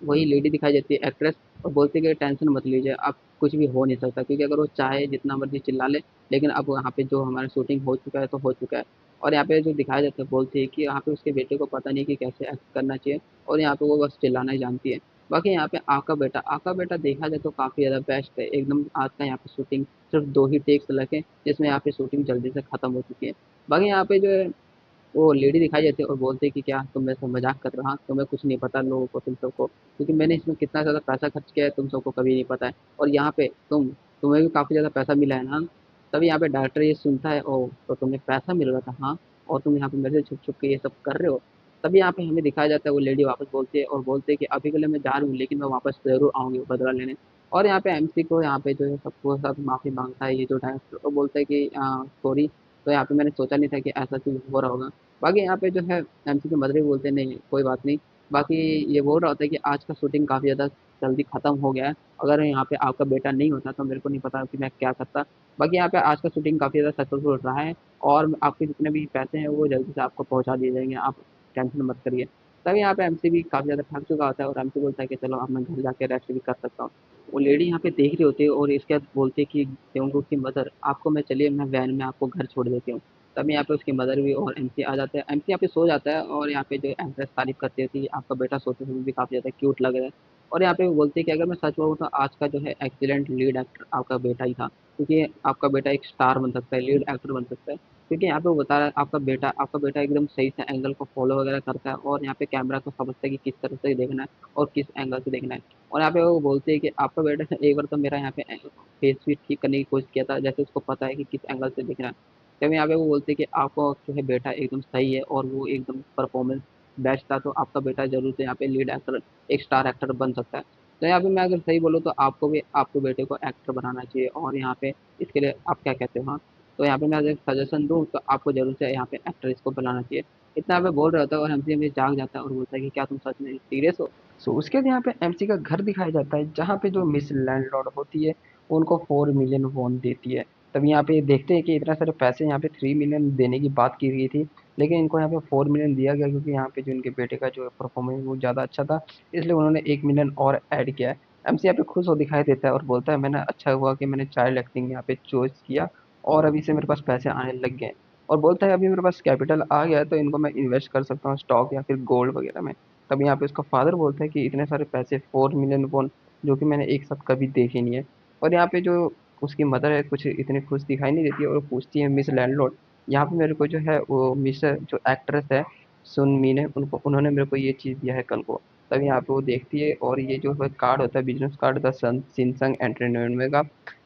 वही लेडी दिखाई देती है एक्ट्रेस, और बोलती है कि टेंशन मत लीजिए, अब कुछ भी हो नहीं सकता, क्योंकि अगर वो चाहे जितना मर्जी चिल्ला ले, लेकिन अब यहाँ पे जो हमारा शूटिंग हो चुका है तो हो चुका है। और यहाँ पे जो दिखाया जाता है बोलती है कि यहाँ पे उसके बेटे को पता नहीं कि कैसे एक्ट करना चाहिए और यहाँ पे वो बस चिल्लाना ही जानती है। बाकी यहाँ पे आका बेटा देखा जाए तो काफ़ी ज़्यादा बेस्ट है एकदम। आज का यहाँ पे शूटिंग सिर्फ 2 ही टेक्स लगे, जिसमें यहाँ पे शूटिंग जल्दी से खत्म हो चुकी है। बाकी यहाँ पे जो है वो लेडी दिखाई देती है और बोलती है कि क्या तुम मेरे से मजाक कर रहे हो, हाँ तुम्हें कुछ नहीं पता लोगों को, तुम सबको, क्योंकि मैंने इसमें कितना ज़्यादा पैसा खर्च किया है तुम सबको कभी नहीं पता है। और यहाँ पे तुम्हें भी काफ़ी ज़्यादा पैसा मिला है ना। तभी यहाँ पे डायरेक्टर ये सुनता है, ओ तो तुम्हें पैसा मिल रहा था, हाँ और तुम यहाँ पे मेरे से छुप छुप के ये सब कर रहे हो। तभी यहाँ पे हमें दिखाया जाता है वो लेडी वापस बोलती है और बोलते है कि अभी के लिए मैं जा रही हूँ लेकिन मैं वापस ज़रूर आऊँगी बदला लेने। और यहाँ पे एमसी को यहाँ पे जो है सबको साथ माफ़ी मांगता है ये जो डायरेक्टर, वो बोलता है कि सॉरी, तो यहाँ पे मैंने सोचा नहीं था कि ऐसा चीज़ हो रहा होगा। बाकी यहाँ पे जो है एमसी के मदर भी बोलते हैं नहीं कोई बात नहीं। बाकी ये बोल रहा होता है कि आज का शूटिंग काफ़ी ज़्यादा जल्दी ख़त्म हो गया है, अगर यहाँ पे आपका बेटा नहीं होता तो मेरे को नहीं पता कि मैं क्या करता। बाकी यहाँ पे आज का शूटिंग काफ़ी ज़्यादा सक्सेसफुल रहा है और आपके जितने भी पैसे हैं वो जल्दी से आपको पहुँचा दिए जाएंगे, आप टेंशन मत करिए। तभी यहाँ पे एमसी भी काफ़ी ज़्यादा थक चुका होता है और एमसी बोलता है कि चलो अब मैं घर जाके रेस्ट भी कर सकता हूँ। वो लेडी यहाँ पे देख रही होती है और इसके बाद बोलती है कि त्योंगो की मदर आपको मैं चलिए मैं वैन में आपको घर छोड़ देती हूँ। तभी यहाँ पे उसकी मदर भी और एमसी आ जाता है, एमसी यहाँ पे सो जाता है और यहाँ पे जो एक्ट्रेस तारीफ करती है कि आपका बेटा सोते समय भी काफ़ी ज़्यादा क्यूट लग रहा है। और यहाँ पे वो बोलती है कि अगर मैं सच बोलूँ तो आज का जो है एक्सीलेंट लीड एक्टर आपका बेटा ही था, क्योंकि आपका बेटा एक स्टार बन सकता है, लीड एक्टर बन सकता है। क्योंकि यहाँ पे वो बता रहा है आपका बेटा एकदम सही से एंगल को फॉलो वगैरह करता है और यहाँ पे कैमरा को समझता है कि किस तरह से देखना है और किस एंगल से देखना है। और यहाँ पे वो बोलती है कि आपका बेटा ने एक बार तो मेरा यहाँ पे फेस भी ठीक करने की कोशिश किया था, जैसे उसको पता है कि किस एंगल से देखना है। तब यहाँ पे वो बोलते हैं कि आपका जो है बेटा एकदम सही है और वो एकदम परफॉर्मेंस बेस्ट था, तो आपका बेटा ज़रूर से यहाँ पे लीड एक्टर एक स्टार एक्टर बन सकता है। तो यहाँ पे मैं अगर सही बोलूँ तो आपको भी आपके बेटे को एक्टर बनाना चाहिए, और यहाँ पे इसके लिए आप क्या कहते हो? हाँ, तो यहाँ पे मैं अगर सजेशन दूँ तो आपको ज़रूर से यहाँ पे एक्टर इसको बनाना चाहिए। इतना यहाँ पे बोल रहा होता है और एमसी हमें जाग जाता है और बोलता है कि क्या तुम सच में सीरियस हो? सो उसके बाद यहाँ पे एमसी का घर दिखाया जाता है, जहाँ पे जो मिस लैंडलॉर्ड होती है वो उनको 4 मिलियन वॉन देती है। तब यहाँ पे देखते हैं कि इतना सारे पैसे यहाँ पे 3 मिलियन देने की बात की गई थी, लेकिन इनको यहाँ पे 4 मिलियन दिया गया क्योंकि यहाँ पे जो इनके बेटे का जो परफॉर्मेंस वो ज़्यादा अच्छा था, इसलिए उन्होंने 1 मिलियन और ऐड किया है। एमसी यहाँ पे खुश हो दिखाई देता है और बोलता है मैंने अच्छा हुआ कि मैंने चाइल्ड एक्टिंग यहाँ पे चॉइस किया, और अभी से मेरे पास पैसे आने लग गए। और बोलता है अभी मेरे पास कैपिटल आ गया है तो इनको मैं इन्वेस्ट कर सकता हूँ स्टॉक या फिर गोल्ड वगैरह में। तब यहाँ पे उसका फादर बोलता है कि इतने सारे पैसे 4 मिलियन वॉन जो कि मैंने एक साथ कभी देखे नहीं है। और यहाँ पे जो उसकी मदर है कुछ इतनी खुश दिखाई नहीं देती है और पूछती है मिस लैंडलॉर्ड, यहाँ पे मेरे को जो है वो मिस जो एक्ट्रेस है सुन मी ने उनको उन्होंने मेरे को ये चीज़ दिया है कल को। तब यहाँ पे वो देखती है और ये जो है कार्ड होता है बिजनेस कार्ड होता है सिनसंग एंटरटेनमेंट का,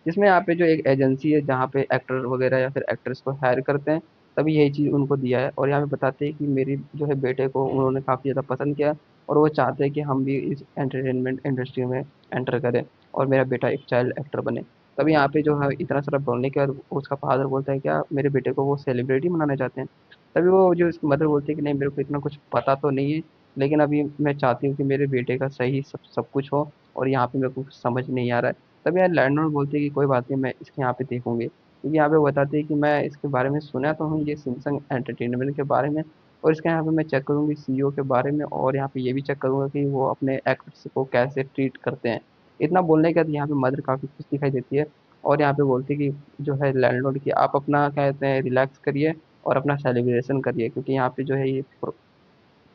जिसमें यहाँ पे जो एक एजेंसी है जहाँ पे एक्टर वगैरह या फिर एक्ट्रेस को हायर करते हैं। तभी यही चीज़ उनको दिया है और यहाँ पे बताते हैं कि मेरी जो है बेटे को उन्होंने काफ़ी ज़्यादा पसंद किया और वो चाहते हैं कि हम भी इस एंटरटेनमेंट इंडस्ट्री में एंटर करें और मेरा बेटा एक चाइल्ड एक्टर बने। तभी यहाँ पे जो है इतना सारा बोलने के बाद उसका फादर बोलता है क्या मेरे बेटे को वो सेलिब्रिटी बनाना चाहते हैं? तभी वो जो उसकी मदर बोलती है कि नहीं मेरे को इतना कुछ पता तो नहीं है, लेकिन अभी मैं चाहती हूँ कि मेरे बेटे का सही सब सब कुछ हो और यहाँ पे मेरे को कुछ समझ नहीं आ रहा है। तभी यार लैंडलॉर्ड बोलते हैं कि कोई बात नहीं मैं इसके यहाँ पे देखूंगी, क्योंकि यहाँ पे वो बताते हैं कि मैं इसके बारे में सुना तो हूँ ये सैमसंग एंटरटेनमेंट के बारे में, और इसके यहाँ पे मैं चेक करूँगी सीईओ के बारे में और यहाँ पे ये भी चेक करूँगा कि वो अपने एक्टर्स को कैसे ट्रीट करते हैं। इतना बोलने के बाद यहाँ पे मदर काफ़ी खुश दिखाई देती है और यहाँ पे बोलती है कि जो है लैंडलॉर्ड की आप अपना क्या कहते हैं रिलैक्स करिए और अपना सेलिब्रेशन करिए, क्योंकि यहाँ पे जो है ये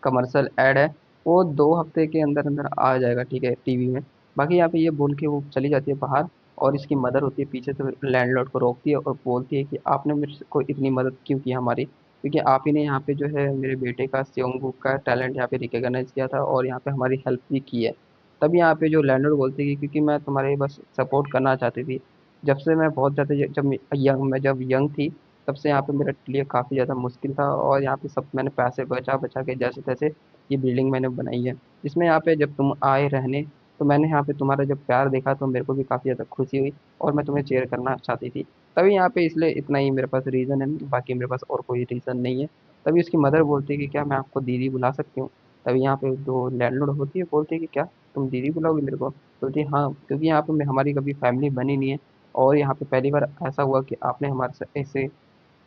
कमर्शियल ऐड है वो 2 हफ्ते के अंदर अंदर आ जाएगा, ठीक है, टीवी में। बाकी यहाँ पे ये बोल के वो चली जाती है बाहर और इसकी मदर होती है पीछे से लैंडलॉर्ड को रोकती है और बोलती है कि आपने मेरे को इतनी मदद क्यों की हमारी, क्योंकि आप ही ने यहाँ पे जो है मेरे बेटे का सेओंगुक का टैलेंट यहाँ पे रिकॉग्नाइज किया था और यहाँ पे हमारी हेल्प भी की है। तब यहाँ पे जो लैंडलॉर्ड बोलती है कि क्योंकि मैं तुम्हारे बस सपोर्ट करना चाहती थी, जब से मैं बहुत ज़्यादा जब यंग थी तब से यहाँ पे मेरे लिए काफ़ी ज़्यादा मुश्किल था और यहाँ पे सब मैंने पैसे बचा बचा के जैसे तैसे ये बिल्डिंग मैंने बनाई है, जिसमें यहाँ पे जब तुम आए रहने तो मैंने यहाँ पे तुम्हारा जब प्यार देखा तो मेरे को भी काफ़ी ज़्यादा खुशी हुई और मैं तुम्हें चेयर करना चाहती थी। तभी यहाँ पे इसलिए इतना ही मेरे पास रीज़न है, बाकी मेरे पास और कोई रीज़न नहीं है। तभी उसकी मदर बोलती है कि क्या मैं आपको दीदी बुला सकती हूँ? तभी यहाँ पे जो लैंडलॉर्ड होती है बोलती है कि क्या तुम दीदी बुलाओगी मेरे को? बोलती है हाँ, क्योंकि यहाँ पे हमारी कभी फैमिली बनी नहीं है और यहाँ पे पहली बार ऐसा हुआ कि आपने हमारे साथ ऐसे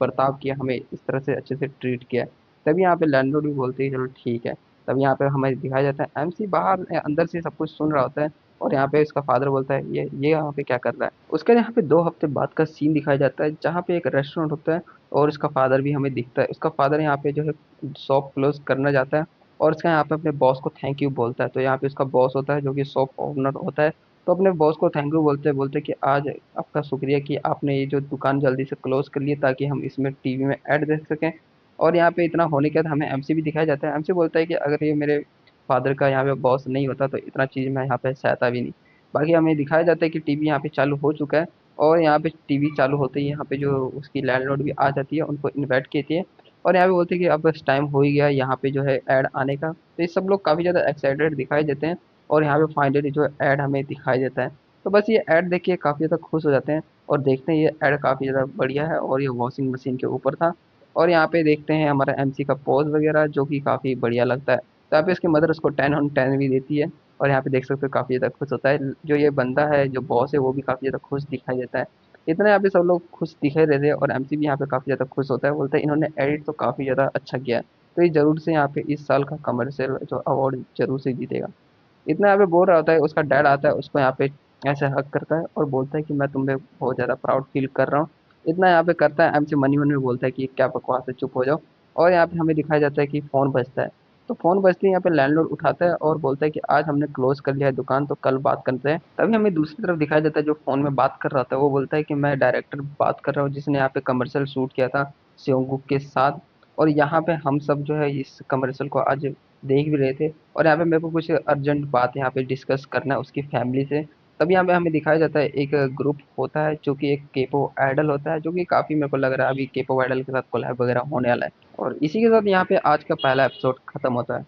बर्ताव किया, हमें इस तरह से अच्छे से ट्रीट किया है। तभी यहाँ पे लैंडलॉर्ड भी बोलते हैं चलो ठीक है। तब यहाँ पे हमें दिखाया जाता है एमसी बाहर अंदर से सब कुछ सुन रहा होता है और यहाँ पे इसका फादर बोलता है ये यहाँ पे क्या कर रहा है। उसके यहाँ पे 2 हफ्ते बाद का सीन दिखाया जाता है जहाँ पे एक रेस्टोरेंट होता है और इसका फादर भी हमें दिखता है। उसका फादर यहाँ पे जो है शॉप क्लोज करना जाता है और इसका यहाँ पे अपने बॉस को थैंक यू बोलता है। तो यहाँ पे उसका बॉस होता है जो कि शॉप ओनर होता है, तो अपने बॉस को थैंक यू बोलते बोलते कि आज आपका शुक्रिया कि आपने ये जो दुकान जल्दी से क्लोज कर ली ताकि हम इसमें टीवी में ऐड देख सकें। और यहाँ पे इतना होने के बाद हमें एमसी भी दिखाया जाता है। एमसी बोलता है कि अगर ये मेरे फादर का यहाँ पे बॉस नहीं होता तो इतना चीज़ मैं यहाँ पे सहता भी नहीं। बाकी हमें दिखाया जाता है कि टीवी यहाँ पे चालू हो चुका है और यहाँ पे टीवी चालू होते ही यहाँ पे जो उसकी लैंडलॉर्ड भी आ जाती है उनको इन्वाइट कहती है और यहाँ पे बोलते हैं कि अब बस टाइम हो ही गया यहाँ पे जो है ऐड आने का। तो ये सब लोग काफ़ी ज़्यादा एक्साइटेड दिखाई देते हैं और यहाँ पे फाइनली जो ऐड हमें दिखाई देता है। तो बस ये ऐड देख के काफ़ी ज़्यादा खुश हो जाते हैं और देखते हैं ये ऐड काफ़ी ज़्यादा बढ़िया है और ये वॉशिंग मशीन के ऊपर था। और यहाँ पे देखते हैं हमारा एमसी का पोज वगैरह जो कि काफ़ी बढ़िया लगता है। तो यहाँ पे इसकी मदर उसको 10/10 भी देती है और यहाँ पे देख सकते हो काफ़ी ज़्यादा खुश होता है। जो ये बंदा है जो बॉस है वो भी काफ़ी ज़्यादा खुश दिखाई देता है। इतना यहाँ पे सब लोग खुश दिखाई देते हैं और एमसी भी यहाँ पे काफ़ी ज़्यादा खुश होता है, बोलता है इन्होंने एडिट तो काफ़ी ज़्यादा अच्छा किया है, तो ये ज़रूर से यहाँ पे इस साल का कमर्शियल जो अवार्ड ज़रूर से जीतेगा। इतना यहाँ पे बोल रहा होता है, उसका डैड आता है उसको यहाँ पे ऐसे हक करता है और बोलता है कि मैं तुम पे बहुत ज़्यादा प्राउड फील कर रहा हूँ। इतना यहाँ पे करता है एमसी मनी मन में बोलता है कि क्या बकवास है, चुप हो जाओ। और यहाँ पे हमें दिखाया जाता है कि फ़ोन बजता है, तो फ़ोन बजते ही यहाँ पे लैंडलॉर्ड उठाता है और बोलता है कि आज हमने क्लोज कर लिया है दुकान तो कल बात करते हैं। तभी हमें दूसरी तरफ दिखाया जाता है जो फ़ोन में बात कर रहा था वो बोलता है कि मैं डायरेक्टर बात कर रहा हूँ जिसने यहाँ पे कमर्शियल शूट किया था सेओंगुक के साथ, और यहाँ पे हम सब जो है इस कमर्शियल को आज देख भी रहे थे और यहाँ पे मेरे को कुछ अर्जेंट बात यहाँ पे डिस्कस करना है उसकी फैमिली से। तभी यहाँ पे हमें दिखाया जाता है एक ग्रुप होता है जो कि एक केपो आइडल होता है जो कि काफ़ी मेरे को लग रहा है अभी केपो आइडल के साथ कोलैब वगैरह होने वाला है। और इसी के साथ यहाँ पे आज का पहला एपिसोड खत्म होता है।